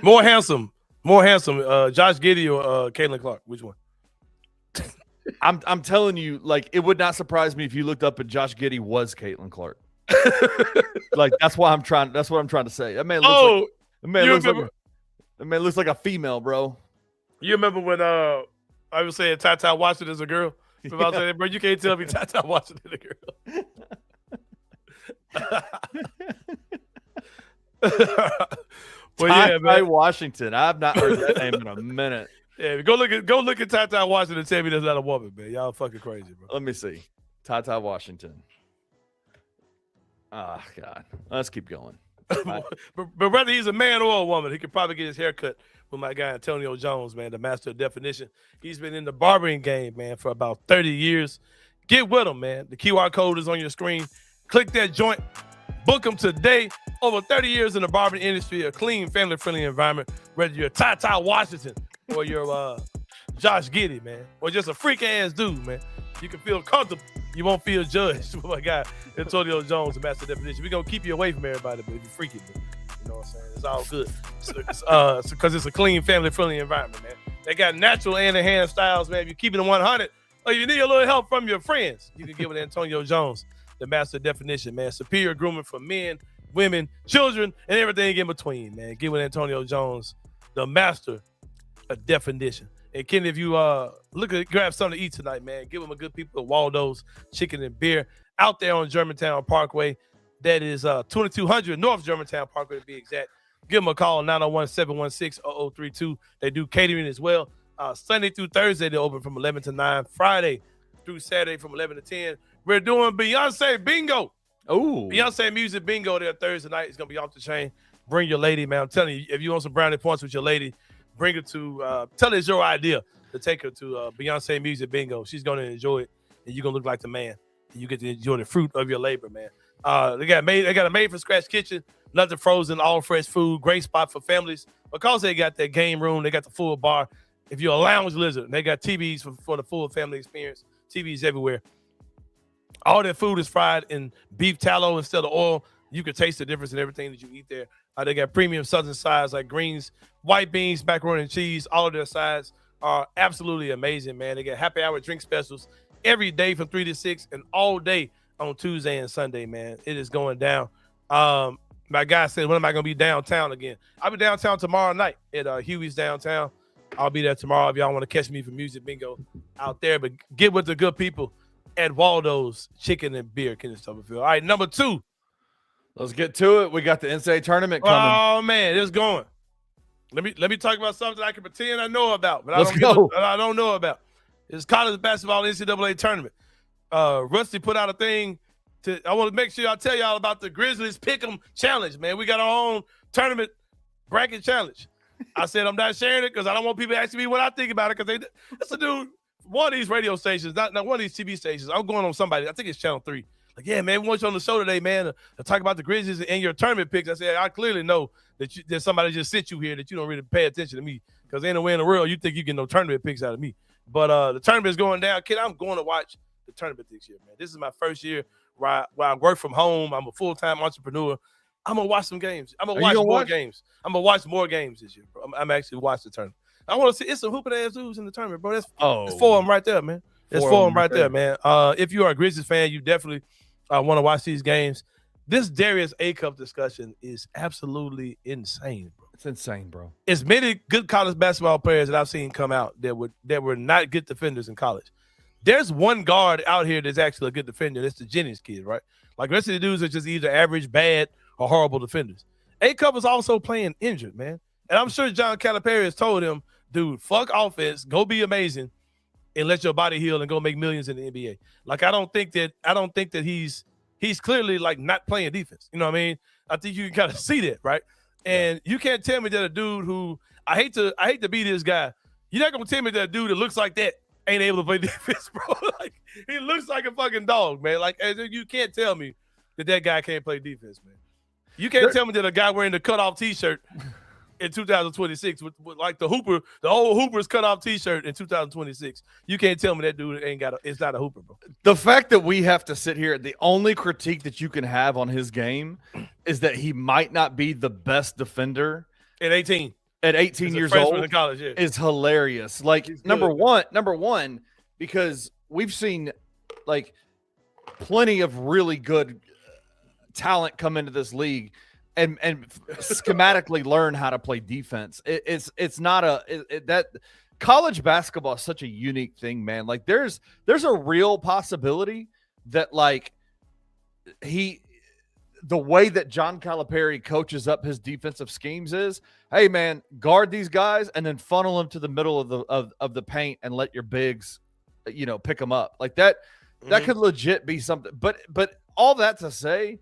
More handsome. Josh Giddey or Caitlin Clark? Which one? I'm telling you, like, it would not surprise me if you looked up and Josh Giddey was Caitlin Clark. Like, that's what I'm trying to say. That man looks that man looks like a female, bro. You remember when I was saying Tata Washington is a girl? I was saying, bro, you can't tell me Tata Washington is a girl. But yeah, man. Washington. I've not heard that name in a minute. Yeah, go look at Tata Washington and tell me that's not a woman, man. Y'all fucking crazy, bro. Let me see. Tata Washington. Ah, God. Let's keep going. but whether he's a man or a woman, he could probably get his hair cut with my guy Antonio Jones, man, the master of definition. He's been in the barbering game, man, for about 30 years. Get with him, man. The QR code is on your screen. Click that joint. Book him today. Over 30 years in the barbering industry, a clean, family-friendly environment. Whether you're Tata Washington or you're Josh Giddey, man, or just a freak-ass dude, man, you can feel comfortable. You won't feel judged with my guy Antonio Jones, the master definition. We're going to keep you away from everybody, but if you're freaky, you know what I'm saying? It's all good. Because it's a clean, family-friendly environment, man. They got natural and enhanced styles, man. If you're keeping it 100, or you need a little help from your friends, you can get with Antonio Jones, the master definition, man. Superior grooming for men, women, children, and everything in between, man. Get with Antonio Jones, the master of definition. And Kenny, if you grab something to eat tonight, man, give them a good people at Waldo's Chicken and Beer out there on Germantown Parkway. That is 2200 North Germantown Parkway to be exact. Give them a call, 901-716-0032. They do catering as well. Sunday through Thursday, they open from 11 to 9. Friday through Saturday from 11 to 10. We're doing Beyonce Bingo. Oh, Beyonce Music Bingo there Thursday night. It's going to be off the chain. Bring your lady, man. I'm telling you, if you want some brownie points with your lady, bring her to, tell her it's your idea to take her to Beyonce Music Bingo. She's going to enjoy it, and you're going to look like the man. And you get to enjoy the fruit of your labor, man. They got a made-from-scratch kitchen, nothing frozen, all fresh food, great spot for families. Because they got that game room, they got the full bar. If you're a lounge lizard, they got TVs for the full family experience, TVs everywhere. All their food is fried in beef tallow instead of oil. You can taste the difference in everything that you eat there. They got premium southern sides like greens, white beans, macaroni and cheese. All of their sides are absolutely amazing, man. They got happy hour drink specials every day from 3 to 6 and all day on Tuesday and Sunday, man. It is going down. My guy said, when am I going to be downtown again? I'll be downtown tomorrow night at Huey's downtown. I'll be there tomorrow if y'all want to catch me for Music Bingo out there. But get with the good people at Waldo's Chicken and Beer, Kenneth Stubblefield. All right, number 2. let's get to it. We got the NCAA tournament coming. Oh, man, it's going. Let me talk about something I can pretend I know about, but I don't know about. It's college basketball NCAA tournament. Rusty put out a thing. I want to make sure I tell y'all about the Grizzlies Pick'em Challenge, man. We got our own tournament bracket challenge. I said I'm not sharing it because I don't want people asking me what I think about it because that's a dude one of these radio stations, not one of these TV stations. I'm going on somebody. I think it's Channel 3. Like, yeah, man, we want you on the show today, man, to talk about the Grizzlies and your tournament picks. I said, I clearly know that somebody just sent you here that you don't really pay attention to me because ain't no way in the world you think you get no tournament picks out of me. But the tournament is going down. Kid, I'm going to watch the tournament this year, man. This is my first year where I work from home. I'm a full-time entrepreneur. I'm going to watch some games. I'm going to watch more games. I'm going to watch more games this year, bro. I'm actually watching the tournament. I want to see it's some hooping-ass dudes in the tournament, bro. It's for them right there, man. It's for them right there, man. If you are a Grizzlies fan, you definitely want to watch these games. This Darius A. Cup discussion is absolutely insane, bro. It's insane, bro. As many good college basketball players that I've seen come out that were not good defenders in college. There's one guard out here that's actually a good defender. That's the Jennings kid, right? Like the rest of the dudes are just either average, bad, or horrible defenders. A. Cup is also playing injured, man. And I'm sure John Calipari has told him, dude, fuck offense, go be amazing, and let your body heal and go make millions in the NBA. Like I don't think that he's clearly like not playing defense. You know what I mean? I think you can kind of see that, right? And you can't tell me that a dude who I hate to be this guy. You're not gonna tell me that a dude that looks like that ain't able to play defense, bro. Like he looks like a fucking dog, man. Like you can't tell me that guy can't play defense, man. You can't tell me that a guy wearing the cutoff T-shirt in 2026 with like the old Hooper's cutoff T-shirt in 2026. You can't tell me that dude it's not a Hooper, bro. The fact that we have to sit here, the only critique that you can have on his game is that he might not be the best defender at 18. At 18 years old in college, yeah. Is hilarious. Like number one, because we've seen like plenty of really good talent come into this league and schematically learn how to play defense. It's not that college basketball is such a unique thing, man. Like there's a real possibility that like the way that John Calipari coaches up his defensive schemes is, hey man, guard these guys and then funnel them to the middle of the paint and let your bigs, pick them up like that. Mm-hmm. That could legit be something. But all that to say,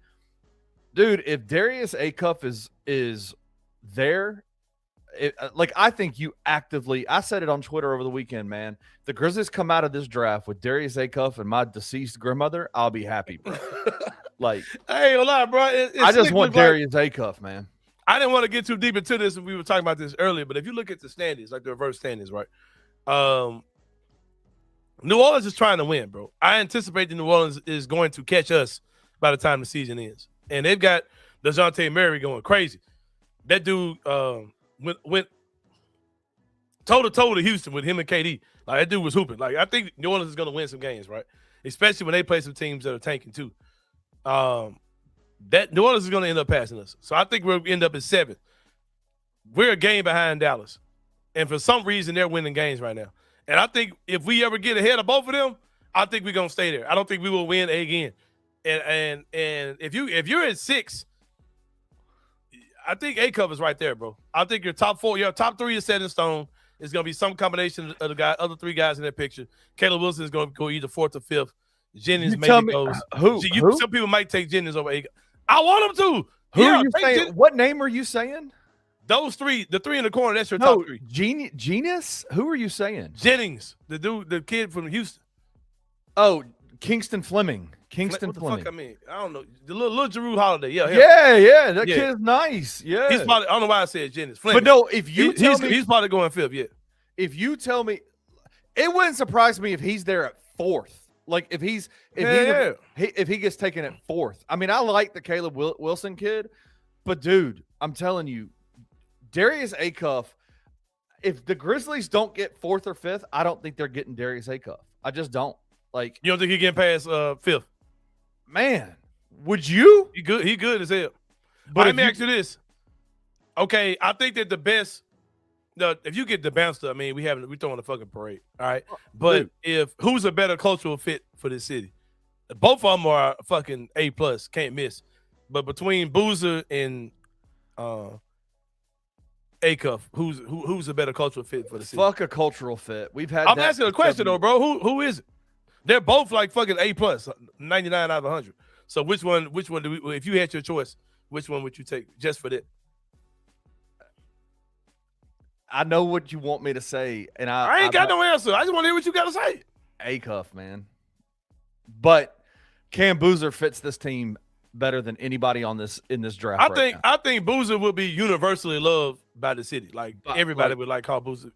dude, if Darius Acuff is there, I think you actively. I said it on Twitter over the weekend, man. The Grizzlies come out of this draft with Darius Acuff and my deceased grandmother. I'll be happy, bro. Like, I ain't gonna lie, bro. I just want Darius Acuff, man. I didn't want to get too deep into this, and we were talking about this earlier. But if you look at the standings, like the reverse standings, right? New Orleans is trying to win, bro. I anticipate that New Orleans is going to catch us by the time the season ends, and they've got DeJounte Murray going crazy. That dude went toe to toe to Houston with him and KD. Like that dude was hooping. Like I think New Orleans is going to win some games, right? Especially when they play some teams that are tanking too. That New Orleans is going to end up passing us. So I think we'll end up at 7. We're a game behind Dallas. And for some reason, they're winning games right now. And I think if we ever get ahead of both of them, I think we're going to stay there. I don't think we will win again. And if you're at 6, I think A-Cup is right there, bro. I think your top 4, your top 3 is set in stone. It's going to be some combination of the other 3 guys in that picture. Caleb Wilson is going to go either 4th or 5th. Jennings maybe goes. Who? Some people might take Jennings over A. I want them to. Who are you saying? What name are you saying? Those 3, the 3 in the corner. That's your top 3. Genius? Who are you saying? Jennings, the kid from Houston. Oh, Kingston Fleming. What the fuck I mean? I don't know. The little Jrue Holiday. Yeah. That kid's nice. Yeah. He's probably. I don't know why I said Jennings. Fleming. But no, if you tell me he's probably going 5th. Yeah. If you tell me, it wouldn't surprise me if he's there at 4th. Like if he gets taken at 4th. I mean, I like the Caleb Wilson kid, but dude, I'm telling you, Darius Acuff. If the Grizzlies don't get 4th or 5th, I don't think they're getting Darius Acuff. I just don't. Like you don't think he getting past 5th? Man, would you? He good as hell. But let me ask you this. Okay, I think that the best. If you get the bouncer, I mean, we're throwing a fucking parade, all right. But who's a better cultural fit for this city? Both of them are fucking A+, can't miss. But between Boozer and Acuff, who's a better cultural fit for the city? Fuck a cultural fit. I'm asking a question though, bro. Who is it? They're both like fucking A+, 99 out of 100. So which one do we? If you had your choice, which one would you take just for that? I know what you want me to say, and I ain't got no answer. I just want to hear what you got to say. A-Cuff, man. But Cam Boozer fits this team better than anybody in this draft. I think Boozer would be universally loved by the city. Like everybody would like call Boozer,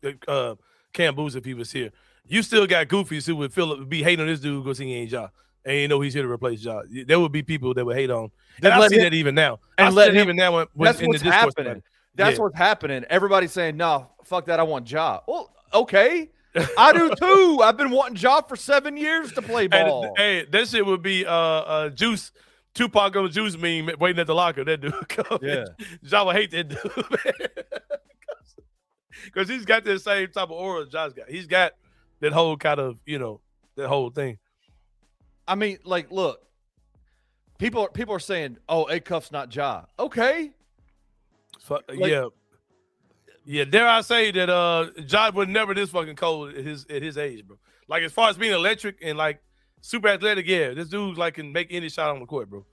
Cam Boozer if he was here. You still got goofies who would be hating on this dude because he ain't Ja. And you know he's here to replace Ja. There would be people that would hate on. And I see that even now. And I see that even now when that's in what's the discourse. happening. That's what's happening. Everybody's saying, no, fuck that. I want Ja. Well, okay. I do too. I've been wanting Ja for 7 years to play ball. Hey, that shit would be Juice, Tupac on Juice meme waiting at the locker. That dude. Yeah. Ja would hate that dude, man. Because he's got that same type of aura Ja's got. He's got that whole kind of, that whole thing. I mean, like, look, people are saying, "Oh, A-Cuff's not Ja." Okay, yeah. Dare I say that Ja was never this fucking cold at his age, bro. Like as far as being electric and like super athletic, yeah, this dude like can make any shot on the court, bro.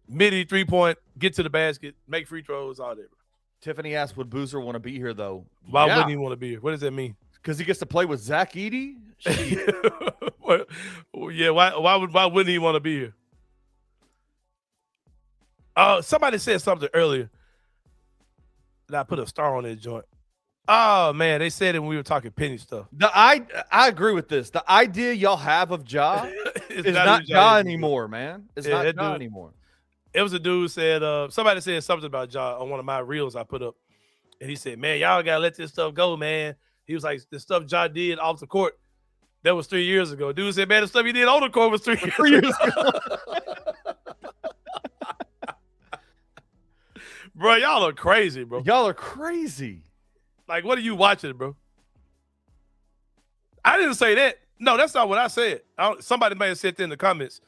Midi 3-point, get to the basket, make free throws, all that, bro. Tiffany asked, "Would Boozer want to be here though?" Why wouldn't he want to be here? What does that mean? Because he gets to play with Zach Edey. Yeah, why wouldn't he want to be here? Somebody said something earlier that I put a star on that joint. Oh man, they said it when we were talking penny stuff. I agree with this. The idea y'all have of Ja is not Ja anymore, man. It's not Ja anymore. It was a dude said somebody said something about Ja on one of my reels I put up, and he said, "Man, y'all gotta let this stuff go, man." He was like, "The stuff Ja did off the court, that was 3 years ago." Dude said, "Man, the stuff he did on the court was 3 years ago." Bro, y'all are crazy, bro. Y'all are crazy. Like, what are you watching, bro? I didn't say that. No, that's not what I said. Somebody may have said that in the comments.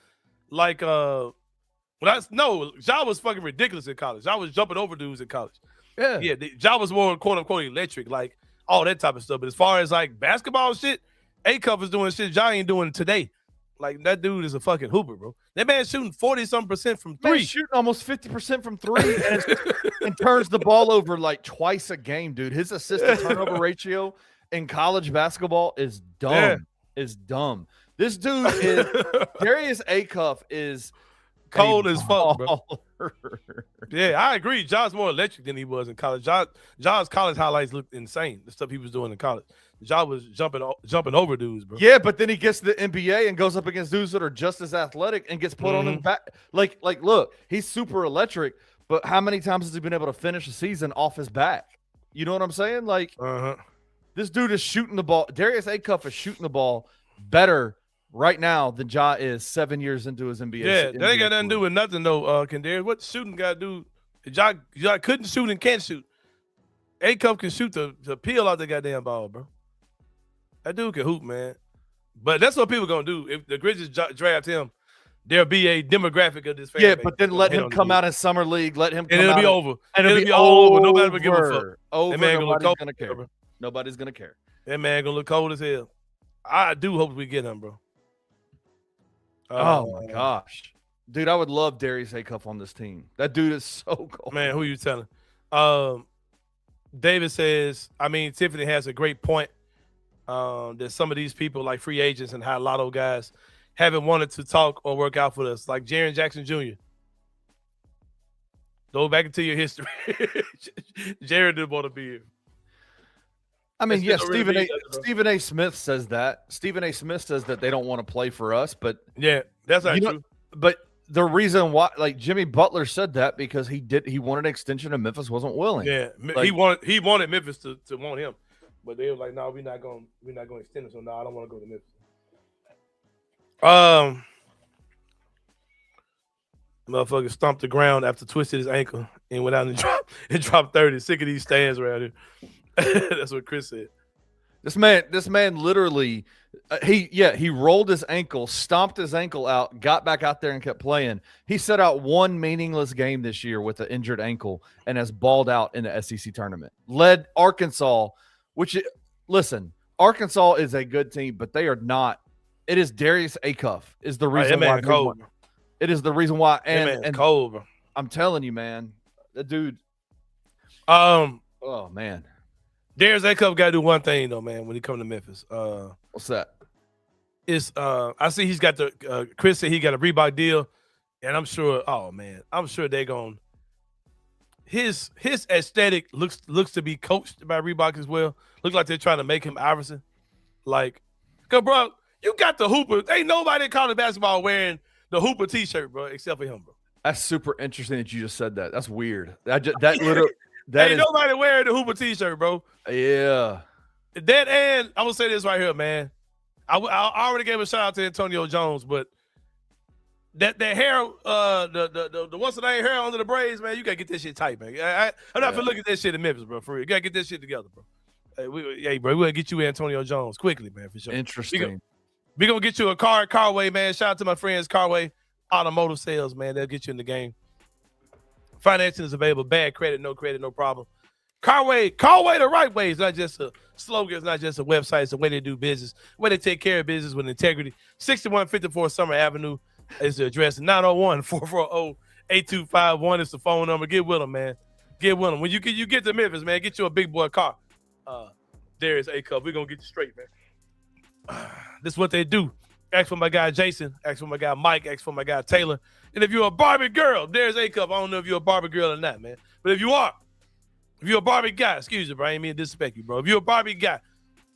Like, Ja was fucking ridiculous in college. Ja was jumping over dudes in college. Yeah. Ja was more quote unquote electric, like all that type of stuff. But as far as like basketball shit, A-Cuff is doing shit Ja ain't doing today. Like that dude is a fucking hooper, bro. That man's shooting 40-some% from three. He's shooting almost 50% from three and turns the ball over like twice a game, dude. His assist to turnover ratio in college basketball is dumb. Yeah. Is dumb. This dude is Darius A-Cuff is cold as fuck, bro. Yeah, I agree. Ja's more electric than he was in college. Ja's college highlights looked insane. The stuff he was doing in college. Ja was jumping over dudes, bro. Yeah, but then he gets to the NBA and goes up against dudes that are just as athletic and gets put on his back. Like, look, he's super electric, but how many times has he been able to finish a season off his back? You know what I'm saying? Like, this dude is shooting the ball. Darius A-Cuff is shooting the ball better right now than Ja is 7 years into his NBA. Yeah, that ain't got nothing to do with nothing, though, Kendarius. What shooting got to do? Ja couldn't shoot and can't shoot. A-Cuff can shoot the peel out the goddamn ball, bro. That dude can hoop, man. But that's what people going to do. If the Grizz draft him, there'll be a demographic of this fan base. But then let him come out in summer league. Let him come and it'll out be over. And it'll be over. Nobody will give a fuck. Over. That man Nobody's going to care. Bro. Nobody's going to care. That man going to look cold as hell. I do hope we get him, bro. Oh, my gosh. Dude, I would love Darius A-Cuff on this team. That dude is so cold. Man, who you telling? David says, Tiffany has a great point. That some of these people, like free agents and high lotto guys, haven't wanted to talk or work out for us, like Jaren Jackson Jr. Go back into your history. Jaren didn't want to be here. Stephen A. Smith says that. Stephen A. Smith says that they don't want to play for us, but yeah, that's not true. But the reason why, like Jimmy Butler said that because he wanted an extension and Memphis wasn't willing. Yeah, like, he wanted Memphis to want him. But they were like, no, we're not going to extend it. So no, I don't want to go to Memphis. Motherfucker stomped the ground after twisted his ankle and went out and dropped 30. Sick of these stands around here. That's what Chris said. This man literally he rolled his ankle, stomped his ankle out, got back out there and kept playing. He set out one meaningless game this year with an injured ankle and has balled out in the SEC tournament. Led Arkansas. Listen, Arkansas is a good team, but they are not. It is Darius A-Cuff is the reason why. It is the reason why. And cold, bro. I'm telling you, man, that dude. Oh man, Darius A. Cup got to do one thing though, man. When he come to Memphis, What's that? It's I see he's got the Chris said he got a Reebok deal, and I'm sure. Oh man, I'm sure they're going. His aesthetic looks to be coached by Reebok as well. Looks like they're trying to make him Iverson. Like, cause bro, you got the Hooper. Ain't nobody in college basketball wearing the Hooper T-shirt, bro, except for him, bro. That's super interesting that you just said that. That's weird. That literally. That ain't nobody wearing the Hooper T-shirt, bro. Yeah. That, and I'm gonna say this right here, man. I already gave a shout out to Antonio Jones, but that hair, the what's the name hair under the braids, man. You gotta get this shit tight, man. I'm not gonna look at that shit in Memphis, bro. For real, you gotta get this shit together, bro. Hey, bro, we gotta get you Antonio Jones quickly, man, for sure. Interesting. We gonna get you a car at Carway, man. Shout out to my friends, Carway Automotive Sales, man. They'll get you in the game. Financing is available. Bad credit, no problem. Carway the right way. It's not just a slogan. It's not just a website. It's the way they do business, the way they take care of business with integrity. 6154 Summer Avenue is the address. 901-440-8251 is the phone number. Get with them, man. Get with them. When you get to Memphis, man, get you a big boy car. Darius A. Cup. We're going to get you straight, man. This is what they do. Ask for my guy Jason. Ask for my guy Mike. Ask for my guy Taylor. And if you're a Barbie girl, Darius A. Cup. I don't know if you're a Barbie girl or not, man. But if you're a Barbie guy, excuse me, bro. I ain't mean to disrespect you, bro. If you're a Barbie guy,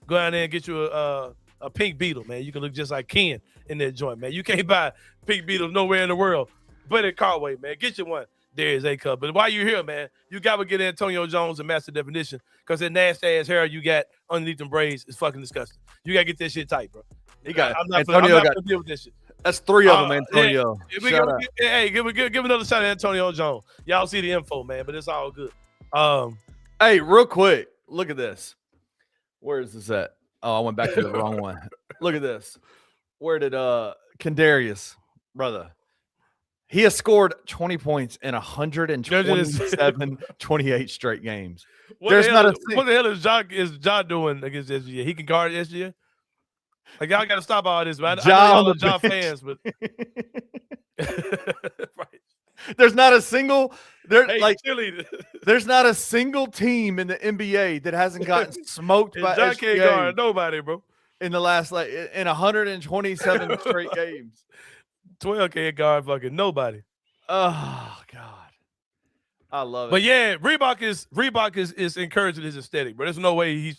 go out there and get you a pink Beetle, man. You can look just like Ken in that joint, man. You can't buy pink Beetles nowhere in the world but at Carway, man. Get you one. Darius A. Cup. But while you're here, man, you got to get Antonio Jones in master definition because that nasty-ass hair you got underneath them braids is fucking disgusting. You got to get that shit tight, bro. You got I'm not gonna deal with this shit. That's 3 of them, Antonio. Hey, give another shout out to Antonio Jones. Y'all see the info, man, but it's all good. Hey, real quick, look at this. Where is this at? Oh, I went back to the wrong one. Look at this. Where did Kendarius, brother? He has scored 20 points in 127, 28 straight games. What the hell is Ja doing against SGA? He can guard SGA? Like, y'all got to stop all this, man. I know y'all are Ja fans, but right. There's not a single there's not a single team in the NBA that hasn't gotten smoked by Ja SGA can't guard nobody, bro. In the last in 127 straight games. 12 can't guard fucking nobody. Oh God. I love it. But yeah, Reebok is encouraging his aesthetic, bro. There's no way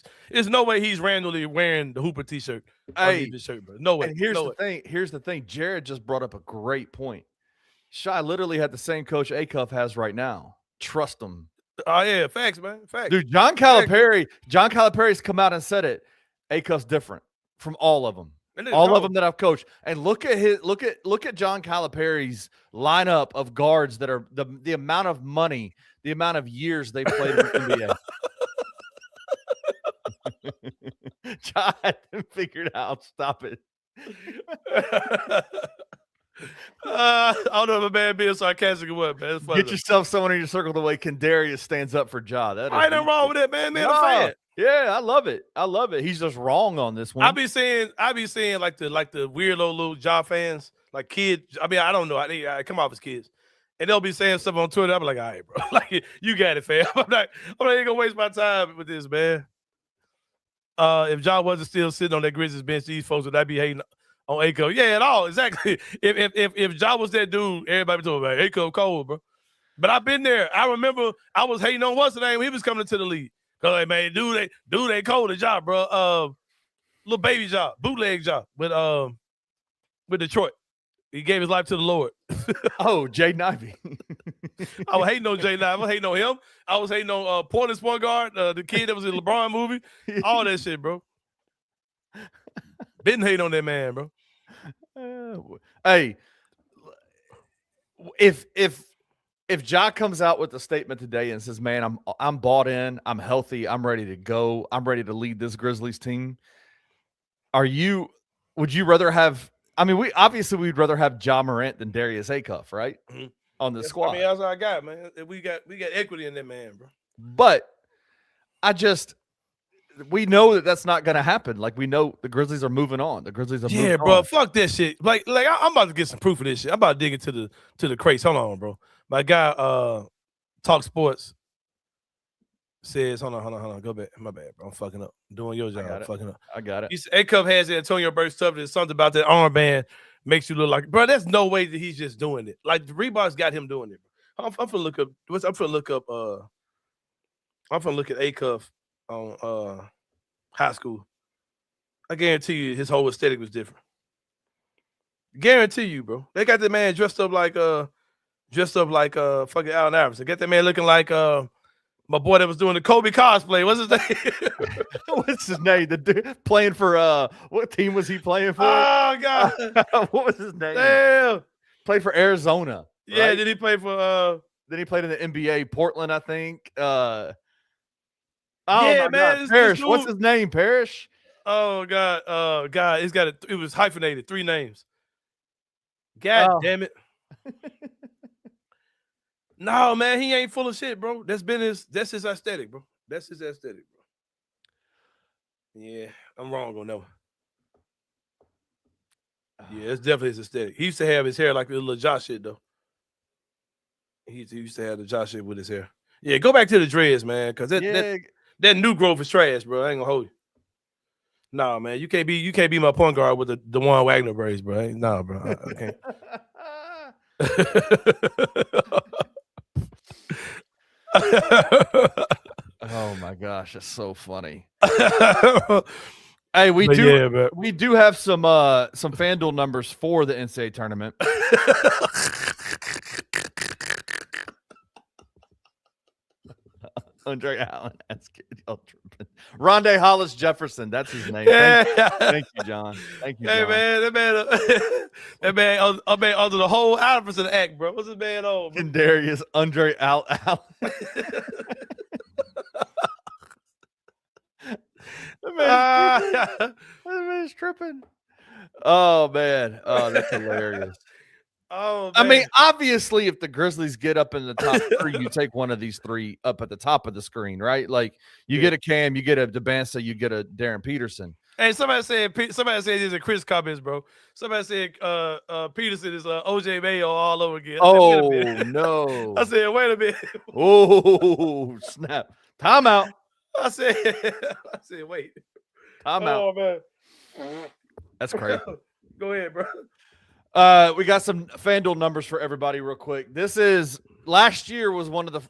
he's randomly wearing the Hooper T-shirt. Hey, this shirt, bro. No way. And here's the thing. Jared just brought up a great point. Shy literally had the same coach A-Cuff has right now. Trust him. Oh yeah, facts, man. Facts. Dude, John Calipari's come out and said it. A-Cuff's different from all of them. All of them that I've coached. And look at John Calipari's lineup of guards that are the amount of money, the amount of years they played in the NBA. John figured out. Stop it. I don't know if a man being sarcastic or what, man. Get yourself someone in your circle the way Kendarius stands up for Ja. That ain't nothing wrong with that, man. Man, I'm a fan. Yeah, I love it. He's just wrong on this one. I be saying like the weird little Ja fans, like kids. I mean, I don't know. I come off as kids, and they'll be saying stuff on Twitter. I'm like, all right, bro, like you got it, fam. I'm not even gonna waste my time with this, man. If Ja wasn't still sitting on that Grizz bench, these folks would not be hating on A-Cup. Yeah, at all, exactly. If Ja was that dude, everybody be talking about A-Cup cold, bro. But I've been there. I remember I was hating on what's the name. He was coming to the league. Cause like, man, dude, they cold a job, bro. Little baby job, bootleg job with Detroit. He gave his life to the Lord. Oh, Jaden Ivey. I was hating on Jaden Ivey. I was hating on him. I was hating on Porter's point guard, the kid that was in the LeBron movie. All that shit, bro. Didn't hate on that man, bro. Hey, if Ja comes out with a statement today and says, "Man, I'm bought in, I'm healthy, I'm ready to go, I'm ready to lead this Grizzlies team," would you rather have? I mean, we'd rather have Ja Morant than Darius A-Cuff, right? Mm-hmm. On the squad. I mean, that's all I got, man. We got equity in that man, bro. But we know that's not going to happen. Like, we know the Grizzlies are moving on. The Grizzlies are moving on. Yeah, bro. Fuck that shit. Like I'm about to get some proof of this shit. I'm about to dig into the crates. Hold on, bro. My guy, Talk Sports. says, hold on. Go back. My bad, bro. I'm fucking up. I'm doing your job. I'm fucking up. I got it. He said, A Cup has Antonio Burks stuff. There's something about that armband makes you look like, bro. There's no way that he's just doing it. Like the Reebok's got him doing it. I'm gonna look up. I'm gonna look at A Cup on high school. I guarantee you, his whole aesthetic was different. Guarantee you, bro. They got that man dressed up like fucking Allen Iverson. Got that man looking like my boy that was doing the Kobe cosplay. What's his name? What's his name? The dude playing for what team was he playing for? Oh God. What was his name? Damn. Played for Arizona. Yeah, right? did he play for Then he played in the NBA, Portland, I think. Yeah, my man, God. Parrish. this What's dude- his name? Parrish? Oh God, God, it was hyphenated, 3 names. God damn it. No, man, he ain't full of shit, bro. That's his aesthetic, bro. That's his aesthetic, bro. Yeah, I'm wrong on that one. Yeah, it's definitely his aesthetic. He used to have his hair like a little Josh shit, though. He used to have the Josh shit with his hair. Yeah, go back to the dreads, man, because that new growth is trash, bro. I ain't gonna hold you. Nah, man, you can't be my point guard with the Juan Wagner braids, bro. Nah, bro, I can't. Oh my gosh, that's so funny. Hey, we do have some FanDuel numbers for the NCAA tournament. Andre Allen, that's good. Rondé Hollis Jefferson, that's his name. Thank you, John. Thank you, John. Hey man, that man under the whole Iverson act, bro. What's his man on? And Darius Andre Allen. That man's tripping. Oh man, oh that's hilarious. Oh, man. I mean, obviously, if the Grizzlies get up in the top 3, you take one of these 3 up at the top of the screen, right? Like you get a Cam, you get a DeBansa, you get a Darren Peterson. Hey, somebody said these are Chris comments, bro. Somebody said Peterson is OJ Mayo all over again. Oh no! I said, wait a minute. Oh snap! Timeout. I said, wait. Timeout. Oh man, that's crazy. Go ahead, bro. We got some FanDuel numbers for everybody real quick. This is last year was one of the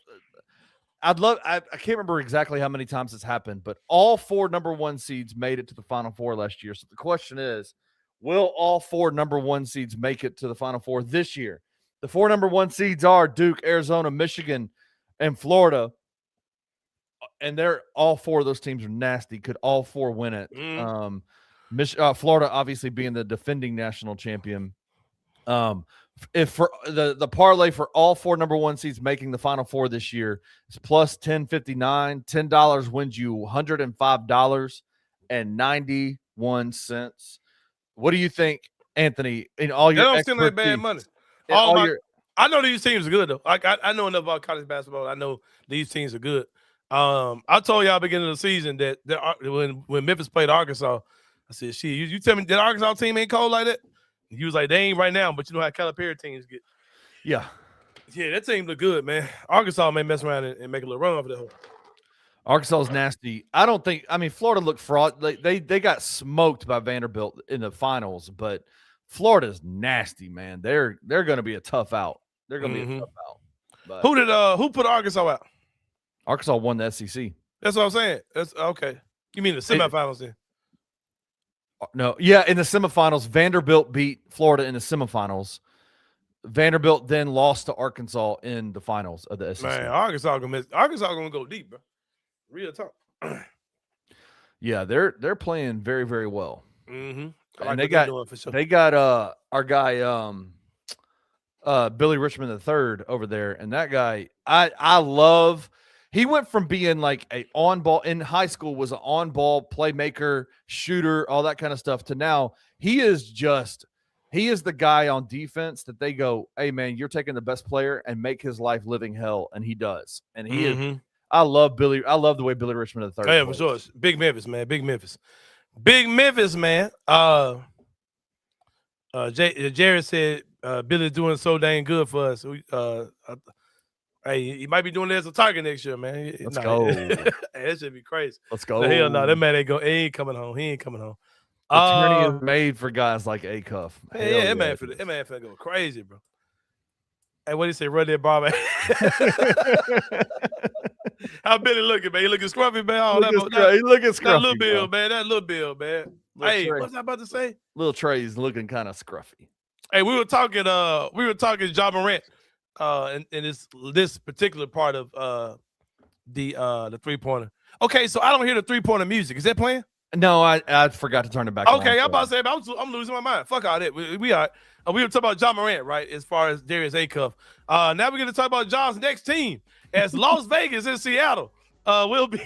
I can't remember exactly how many times it's happened, but all 4 number 1 seeds made it to the Final Four last year. So the question is, will all 4 number 1 seeds make it to the Final Four this year? The 4 number 1 seeds are Duke, Arizona, Michigan, and Florida. And all 4 of those teams are nasty. Could all 4 win it? Florida obviously being the defending national champion. If for the parlay for all 4 number 1 seeds making the Final Four this year is plus 1059. $10 wins you $105.91. What do you think, Anthony? In all your don't seem like bad money. I know these teams are good though. I know enough about college basketball. I know these teams are good. I told y'all beginning of the season that when Memphis played Arkansas, I said, "Shit, you tell me that Arkansas team ain't cold like that?" He was like, "They ain't right now, but you know how Calipari teams get." Yeah, that team look good, man. Arkansas may mess around and make a little run off the whole. Arkansas is nasty. I don't think. I mean, Florida looked fraud. They got smoked by Vanderbilt in the finals, but Florida's nasty, man. They're going to be a tough out. They're going to be a tough out. But who put Arkansas out? Arkansas won the SEC. That's what I'm saying. That's okay. You mean the semifinals then? No, yeah, in the semifinals, Vanderbilt beat Florida in the semifinals. Vanderbilt then lost to Arkansas in the finals of the SEC. Man, Arkansas gonna go deep, bro. Real talk. Yeah, they're playing very, very well. Mm-hmm. And they got our guy Billy Richmond III over there, and that guy I love. He went from being like a on-ball in high school, was an on-ball playmaker, shooter, all that kind of stuff, to now he is the guy on defense that they go, "Hey man, you're taking the best player and make his life living hell," and he does. And he is. I love Billy. I love the way Billy Richmond III. Yeah, for sure. Big Memphis, man. Big Memphis, man. Jared said Billy's doing so dang good for us. Hey, he might be doing it as a target next year, man. Let's go. Hey, that should be crazy. Let's go. The hell no, that man ain't ain't coming home. He ain't coming home. Attorney is made for guys like A Cuff. Yeah, that man finna go crazy, bro. Hey, what do you say? Run that bar, man. How Billy looking, man? He looking scruffy, man. He looking scruffy. That little bill, man. That little bill, man. Hey, what's I about to say? Little Trey's looking kind of scruffy. Hey, we were talking Ja Morant in this particular part of the 3-pointer. Okay, so I don't hear the 3-pointer music. Is that playing? No, I forgot to turn it back on. Okay, I'm about to say, I'm losing my mind. Fuck all that. We are. We were talking about Ja Morant, right? As far as Darius Acuff. Now we're going to talk about Ja's next team as Las Vegas and Seattle will be.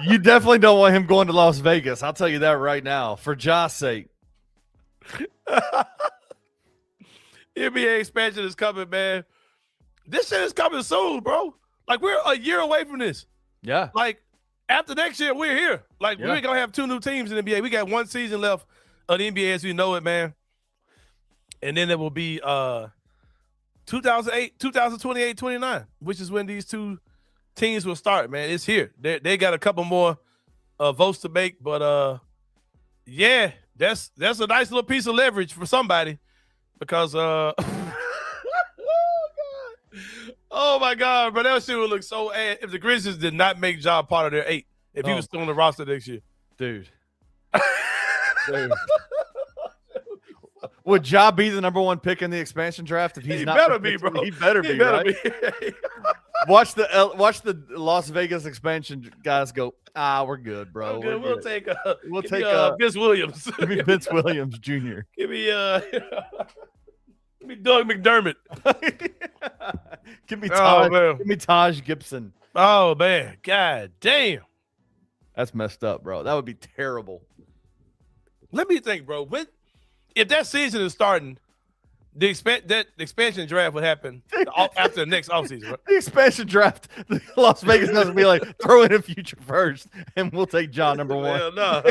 You definitely don't want him going to Las Vegas. I'll tell you that right now, for Ja's sake. NBA expansion is coming, man. This shit is coming soon, bro. Like, we're a year away from this. Yeah. Like, after next year, we're here. Like, we're going to have 2 new teams in the NBA. We got 1 season left of the NBA as we know it, man. And then there will be 2028, 29, which is when these 2 teams will start, man. It's here. They got a couple more votes to make, but yeah, that's a nice little piece of leverage for somebody because oh my God, bro, that shit would look so ass if the Grizzlies did not make Ja part of their 8. If he was still on the roster next year, dude. Would Ja be the number 1 pick in the expansion draft if he's not? Better be, bro. He better be, right? Watch the Las Vegas expansion guys go. We're good, bro. Okay, we'll take Vince Williams. Give me Vince Williams Jr. Give me Doug McDermott. Give me Taj Gibson. Oh man, God damn. That's messed up, bro. That would be terrible. Let me think, bro. If that season is starting, the expansion draft would happen after the next offseason, right? The expansion draft, Las Vegas doesn't be like, throw in a future first, and we'll take Ja number 1. Well, no.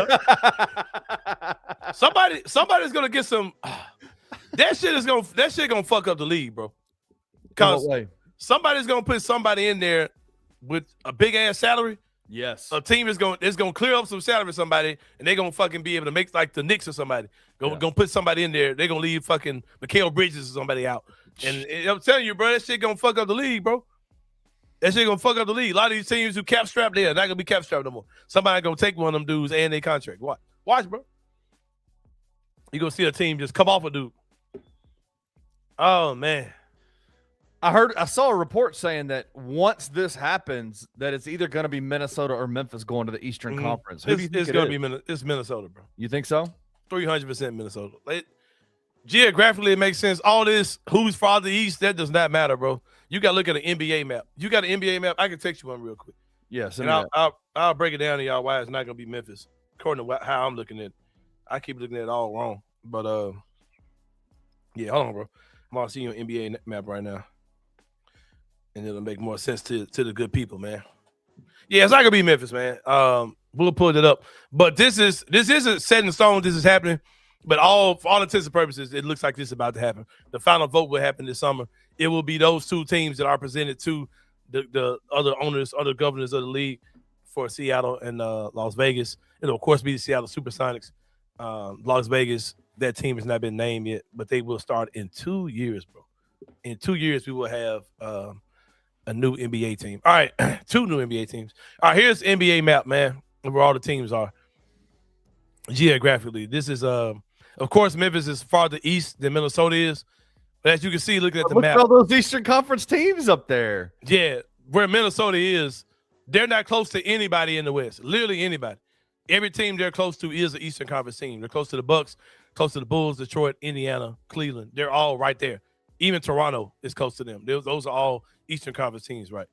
Somebody's gonna get some. That shit gonna fuck up the league, bro. Because somebody's gonna put somebody in there with a big ass salary. Yes. A team is gonna clear up some salary for somebody, and they're gonna fucking be able to make like the Knicks or somebody. Gonna put somebody in there. They're gonna leave fucking Mikal Bridges or somebody out. And I'm telling you, bro, that shit gonna fuck up the league, bro. That shit gonna fuck up the league. A lot of these teams who cap strapped, they're not gonna be cap strapped no more. Somebody gonna take one of them dudes and their contract. Watch, bro. You gonna see a team just come off a dude. Oh man. I saw a report saying that once this happens, that it's either going to be Minnesota or Memphis going to the Eastern Conference. Who do you think it's going to be? It's Minnesota, bro. You think so? 300% Minnesota. Geographically, it makes sense. All this who's farther east, that does not matter, bro. You got to look at an NBA map. You got an NBA map? I can text you one real quick. Yes, and I'll break it down to y'all why it's not going to be Memphis, according to how I'm looking at it. I keep looking at it all wrong, but yeah, hold on, bro. I'm gonna see you on NBA map right now. And it'll make more sense to the good people, man. Yeah, it's not gonna be Memphis, man. We'll pull it up. But this isn't set in stone. This is happening. But for all intents and purposes, it looks like this is about to happen. The final vote will happen this summer. It will be those 2 teams that are presented to the other owners, other governors of the league for Seattle and Las Vegas. It'll of course be the Seattle Supersonics. Las Vegas, that team has not been named yet, but they will start in 2 years, bro. In 2 years, we will have a new NBA team. All right, 2 new NBA teams. All right, here's the NBA map, man, where all the teams are geographically. This is, of course, Memphis is farther east than Minnesota is. But as you can see, looking at the map. Look at all those Eastern Conference teams up there. Yeah, where Minnesota is, they're not close to anybody in the West. Literally anybody. Every team they're close to is an Eastern Conference team. They're close to the Bucks, close to the Bulls, Detroit, Indiana, Cleveland. They're all right there. Even Toronto is close to them. Those are all Eastern Conference teams, right?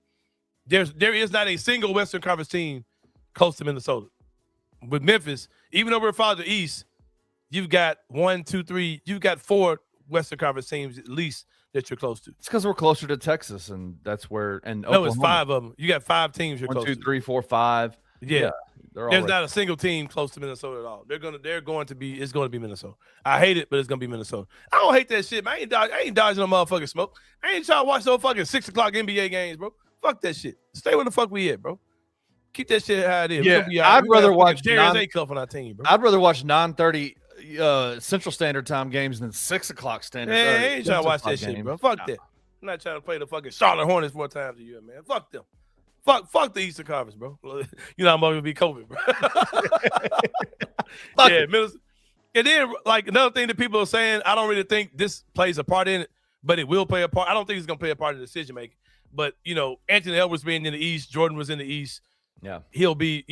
There is not a single Western Conference team close to Minnesota. With Memphis, even though we're farther east, you've got 1, 2, 3, you've got 4 Western Conference teams at least that you're close to. It's because we're closer to Texas, and that's where. And no, Oklahoma. it's 5 of them. You got 5 teams you're 1, close 2, to. 3, 4, 5. Yeah. There's not a single team close to Minnesota at all. It's going to be Minnesota. I hate it, but it's gonna be Minnesota. I don't hate that shit, man. I ain't dodging no motherfucking smoke. I ain't trying to watch no fucking 6 o'clock NBA games, bro. Fuck that shit. Stay where the fuck we at, bro. Keep that shit how it is. Yeah, I'd rather watch Darius A. Cuff on our team, bro. I'd rather watch 9:30 Central Standard Time games than 6 o'clock Standard. I ain't trying to watch that shit, bro. Fuck that. I'm not trying to play the fucking Charlotte Hornets 4 times a year, man. Fuck them. Fuck the Eastern Conference, bro. You know I'm going to be COVID, bro. Yeah, and then like another thing that people are saying, I don't really think this plays a part in it, but it will play a part. I don't think it's going to play a part in the decision making. But Anthony Edwards being in the East, Jordan was in the East. Yeah, he'll be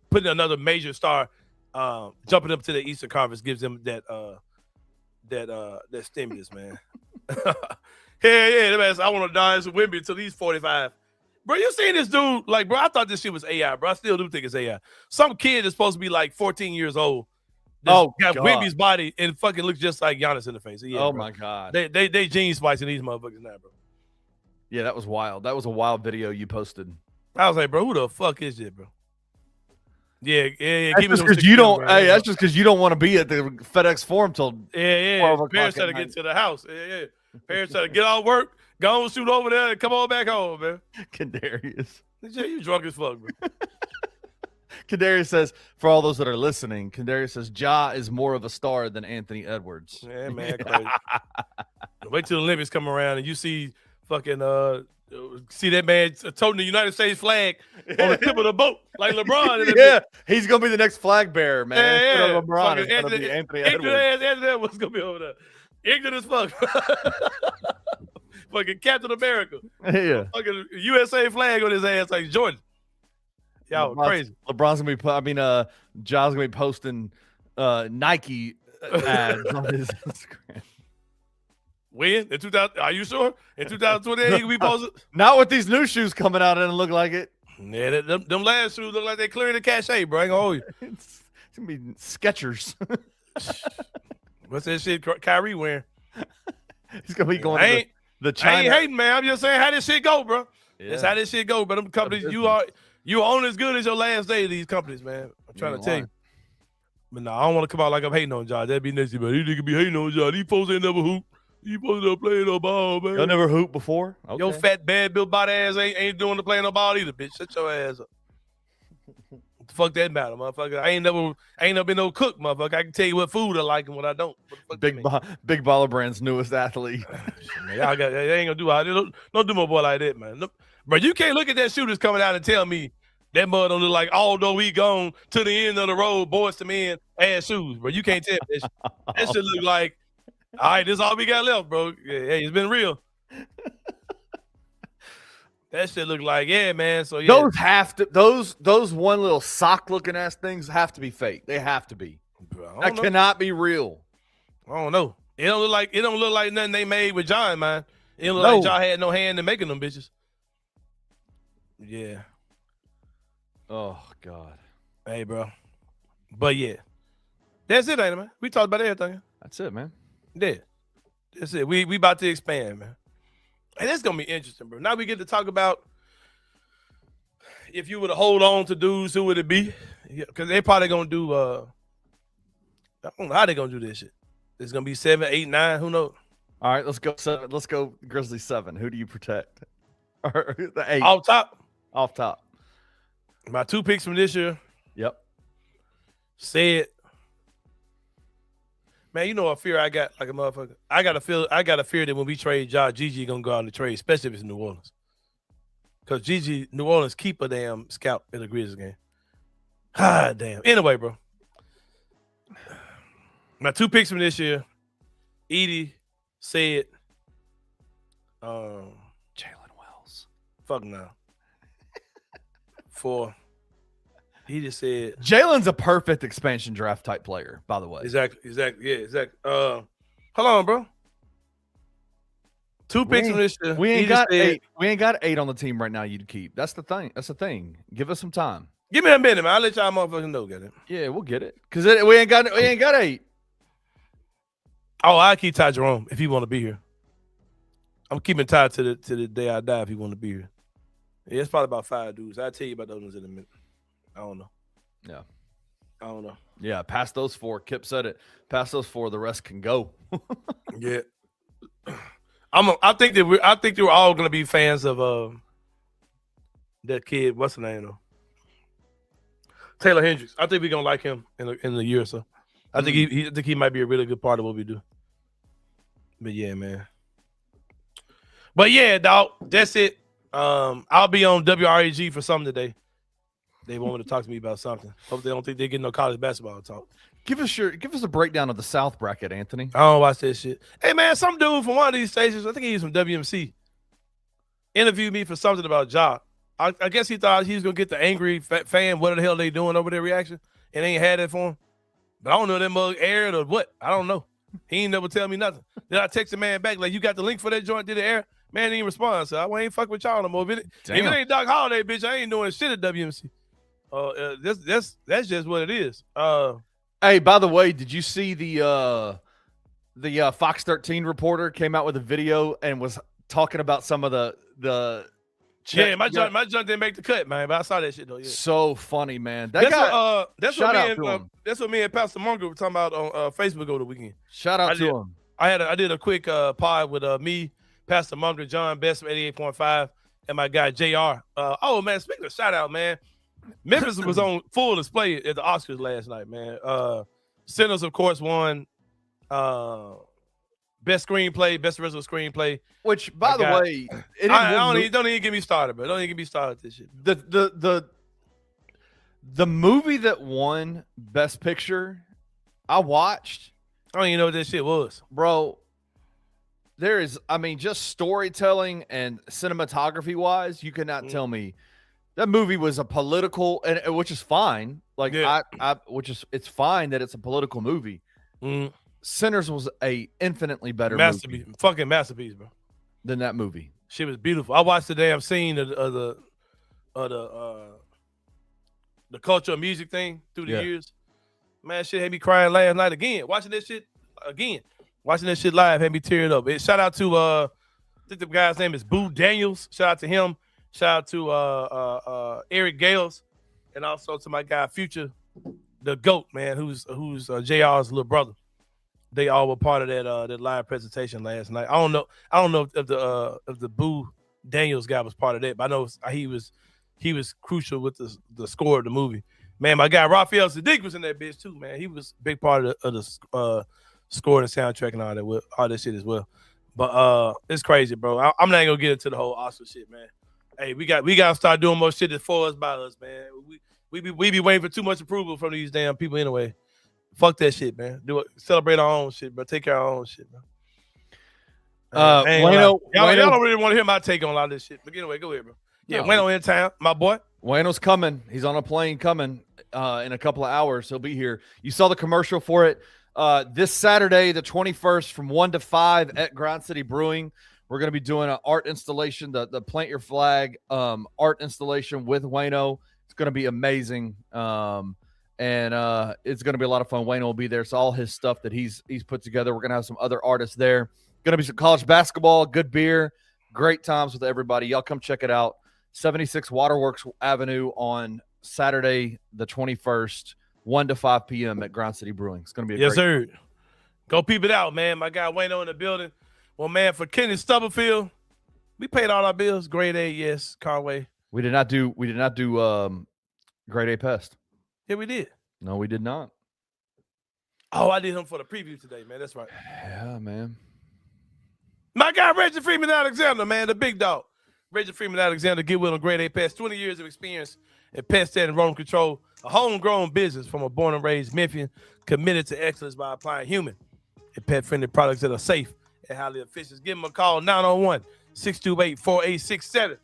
putting another major star, jumping up to the Eastern Conference gives them that stimulus, man. Yeah, I want to die as a Wimby until he's 45. Bro, you seen this dude? Like, bro, I thought this shit was AI, bro. I still do think it's AI. Some kid is supposed to be like 14 years old. Got Wimby's body and fucking looks just like Giannis in the face. Yeah, oh bro. my God. They gene splicing these motherfuckers now, bro. Yeah, that was wild. That was a wild video you posted. I was like, bro, who the fuck is this, bro? Yeah. That's just because you don't. Hey, that's just because you don't want to be at the FedEx Forum till. Yeah. Parents try to get to the house. Yeah. Parents try to get off work, go on, shoot over there, and come on back home, man. Kadarius. You drunk as fuck, bro. Kadarius says, for all those that are listening, Kadarius says, Ja is more of a star than Anthony Edwards. Yeah, man, crazy. Wait till the Olympics come around and you see fucking see that man toting the United States flag on the tip of the boat like LeBron. Yeah, he's gonna be the next flag bearer, man. Yeah. LeBron is gonna be Anthony Edwards. Anthony Edwards gonna be over there. Ignorant as fuck. Fucking Captain America. Yeah. Fucking USA flag on his ass like Jordan. Y'all crazy. LeBron's gonna be. Ja's gonna be posting Nike ads on his Instagram. When? In 2000? Are you sure? In 2028, he can be posted? Not with these new shoes coming out. It doesn't look like it. Yeah, them last shoes look like they're clearing the cachet, bro. I ain't gonna hold you. It's gonna be Skechers. What's that shit Kyrie wearing? He's gonna be going to the China. I ain't hating, man. I'm just saying how this shit go, bro. Yeah. That's how this shit go. But them companies, you own as good as your last day of these companies, man. I'm trying to tell you. But no, I don't want to come out like I'm hating on Ja. That'd be nasty, but these niggas be hating on Ja. These folks ain't never hoop. These folks never playing no ball, man. Y'all never hooped before? Okay. Your fat, bad, built body ass ain't doing the playing no ball either, bitch. Shut your ass up. What the fuck that matter, motherfucker? I ain't never been no cook, motherfucker. I can tell you what food I like and what I don't. What Big Baller Brand's newest athlete. Man, y'all they ain't gonna do don't do my boy like that, man. Look, bro, you can't look at that shooters coming out and tell me that mud don't look like although we gone to the end of the road, boys to men, ass shoes, bro. You can't tell me that shit. That shit look like, all right, this is all we got left, bro. Yeah, hey, it's been real. That shit look like, yeah, man. So yeah. Those have to those one little sock looking ass things have to be fake. They have to be. Bro, that cannot be real. I don't know. It don't look like nothing they made with John, man. It don't look like John had no hand in making them bitches. Yeah. Oh God. Hey, bro. But yeah. That's it, ain't it, man? We talked about everything. That's it, man. Yeah. That's it. We about to expand, man. And that's gonna be interesting, bro. Now we get to talk about if you were to hold on to dudes, who would it be? Because they probably gonna do I don't know how they gonna do this shit. It's gonna be 7, 8, 9, who knows? All right, let's go 7. Let's go Grizzlies 7. Who do you protect? Or the 8. Off top. My 2 picks from this year. Yep. Said, man, you know what fear I got like a motherfucker? I got a fear that when we trade Ja, Gigi gonna go out in the trade, especially if it's in New Orleans. Because New Orleans keep a damn scout in the Grizz game. Ah, damn. Anyway, bro. My 2 picks from this year, Edie said, Jalen Wells. Fuck no. 4. He just said Jalen's a perfect expansion draft type player, by the way. Exactly. Yeah, exactly. Hold on, bro. 2 picks from this year. We ain't got 8. We ain't got 8 on the team right now. You'd keep. That's the thing. Give us some time. Give me a minute, man. I'll let y'all motherfuckers know, get it. Yeah, we'll get it. Because we ain't got 8. Oh, I keep Ty Jerome if he want to be here. I'm keeping Ty to the day I die if he want to be here. Yeah, it's probably about 5 dudes. I'll tell you about those ones in a minute. I don't know. Yeah. I don't know. Yeah, past those 4. Kip said it. Past those 4, the rest can go. Yeah. I think that we're all gonna be fans of that kid. What's the name though? Taylor Hendricks. I think we're gonna like him in a year or so. I think he might be a really good part of what we do. But yeah, man. But yeah, dog. That's it. I'll be on WREG for something today. They want me to talk to me about something. Hope they don't think they get no college basketball talk. Give us a breakdown of the South bracket, Anthony. I don't watch that shit. Hey man, some dude from one of these stations, I think he's from WMC, interviewed me for something about Ja. I guess he thought he was gonna get the angry fan. What the hell they doing over their reaction? And ain't had that for him. But I don't know if that mug aired or what. I don't know. He ain't never tell me nothing. Then I text the man back like, "You got the link for that joint? Did it air?" Man didn't even respond. So I ain't fuck with y'all no more. If it ain't Doc Holiday, bitch, I ain't doing shit at WMC. That's just what it is. Hey, by the way, did you see the Fox 13 reporter came out with a video and was talking about some of the yeah, my junk didn't make the cut, man. But I saw that shit though. Yeah, so funny, man. That's what me and Pastor Munger were talking about on Facebook over the weekend. Shout out to him. I did a quick pod with me, Pastor Munger, John Best from 88.5, and my guy JR. Oh man, speaking of shout out, man, Memphis was on full display at the Oscars last night, man. Sinners, of course, won best screenplay, best original screenplay. Which, by the way, don't even get me started, bro. Don't even get me started with this shit. The movie that won Best Picture, I watched. I don't even know what that shit was, bro. There is, just storytelling and cinematography wise, you cannot tell me that movie was a political, and which is fine. Like it's fine that it's a political movie. Sinners was a infinitely better movie. Fucking masterpiece, bro. Than that movie. Shit was beautiful. I watched the damn scene of the culture of music thing through the years. Man, shit had me crying last night again. Watching that shit live had me tearing up. Shout out to I think the guy's name is Boo Daniels. Shout out to him. Shout out to Eric Gales, and also to my guy Future, the GOAT, man, who's JR's little brother. They all were part of that live presentation last night. I don't know if the Boo Daniels guy was part of that, but I know he was crucial with the score of the movie. Man, my guy Raphael Sadiq was in that bitch too, man. He was a big part of the score and soundtrack and all that shit as well. But it's crazy, bro. I'm not gonna get into the whole Oscar shit, man. Hey, we gotta start doing more shit that's for us by us, man. We be waiting for too much approval from these damn people anyway. Fuck that shit, man. Do it. Celebrate our own shit, bro. Take care of our own shit, bro. Y'all don't really want to hear my take on a lot of this shit. But anyway, go ahead, bro. Yeah, Wayno in town, my boy. Wayno's coming. He's on a plane coming in a couple of hours. He'll be here. You saw the commercial for it. This Saturday, the 21st, from 1 to 5 at Grind City Brewing. We're going to be doing an art installation, the Plant Your Flag art installation with Wayno. It's going to be amazing. And it's going to be a lot of fun. Wayno will be there. So all his stuff that he's put together. We're going to have some other artists there. Going to be some college basketball, good beer, great times with everybody. Y'all come check it out. 76 Waterworks Avenue on Saturday, the 21st, 1 to 5 p.m. at Grind City Brewing. It's going to be a great sir. Go peep it out, man. My guy Wayno in the building. Well, man, for Kenny Stubblefield, we paid all our bills. Grade A, yes. Carway. We did not do Grade A Pest. Yeah, we did. No, we did not. Oh, I did him for the preview today, man. That's right. Yeah, man. My guy Reggie Freeman Alexander, man, the big dog. Reggie Freeman Alexander, get with him, Grade A Pest. 20 years of experience in pest and rodent control. A homegrown business from a born and raised Memphian, committed to excellence by applying human and pet-friendly products that are safe and highly efficient. Give him a call, 901-628-4867.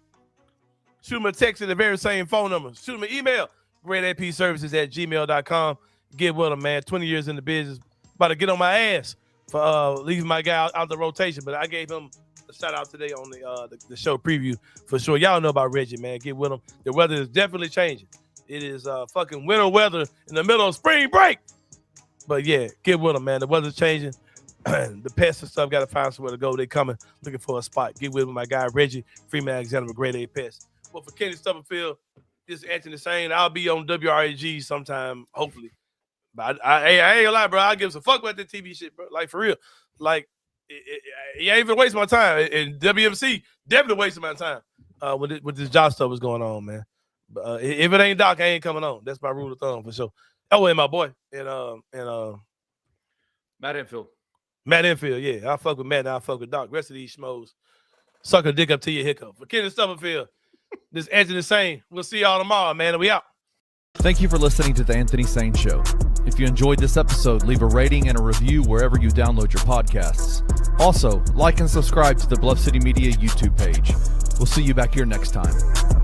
Shoot him a text at the very same phone number. Shoot him an email, gradeapservices@gmail.com. Get with him, man. 20 years in the business. About to get on my ass for leaving my guy out the rotation, but I gave him a shout out today on the show preview for sure. Y'all know about Reggie, man. Get with him. The weather is definitely changing. It is fucking winter weather in the middle of spring break. But yeah, get with him, man. The weather's changing. The pests and stuff got to find somewhere to go. They coming looking for a spot. Get with him, my guy Reggie Freeman Alexander with Grade A Pest. But for Kenny Stubblefield, This is Anthony Sain. I'll be on WRAG sometime, hopefully. But I ain't gonna lie, bro. I give a fuck about that TV shit, bro. Like, for real. Like, you ain't even wasting my time. And WMC definitely wasting my time with this job stuff was going on, man. But if it ain't Doc, I ain't coming on. That's my rule of thumb for sure. Oh, and my boy. And Matt Enfield. Matt Enfield, yeah. I fuck with Matt and I fuck with Doc. Rest of these schmoes, suck a dick up to your hiccup. For Kenneth Stubblefield, this is Anthony Sain. We'll see y'all tomorrow, man. And we out. Thank you for listening to the Anthony Sain Show. If you enjoyed this episode, leave a rating and a review wherever you download your podcasts. Also, like and subscribe to the Bluff City Media YouTube page. We'll see you back here next time.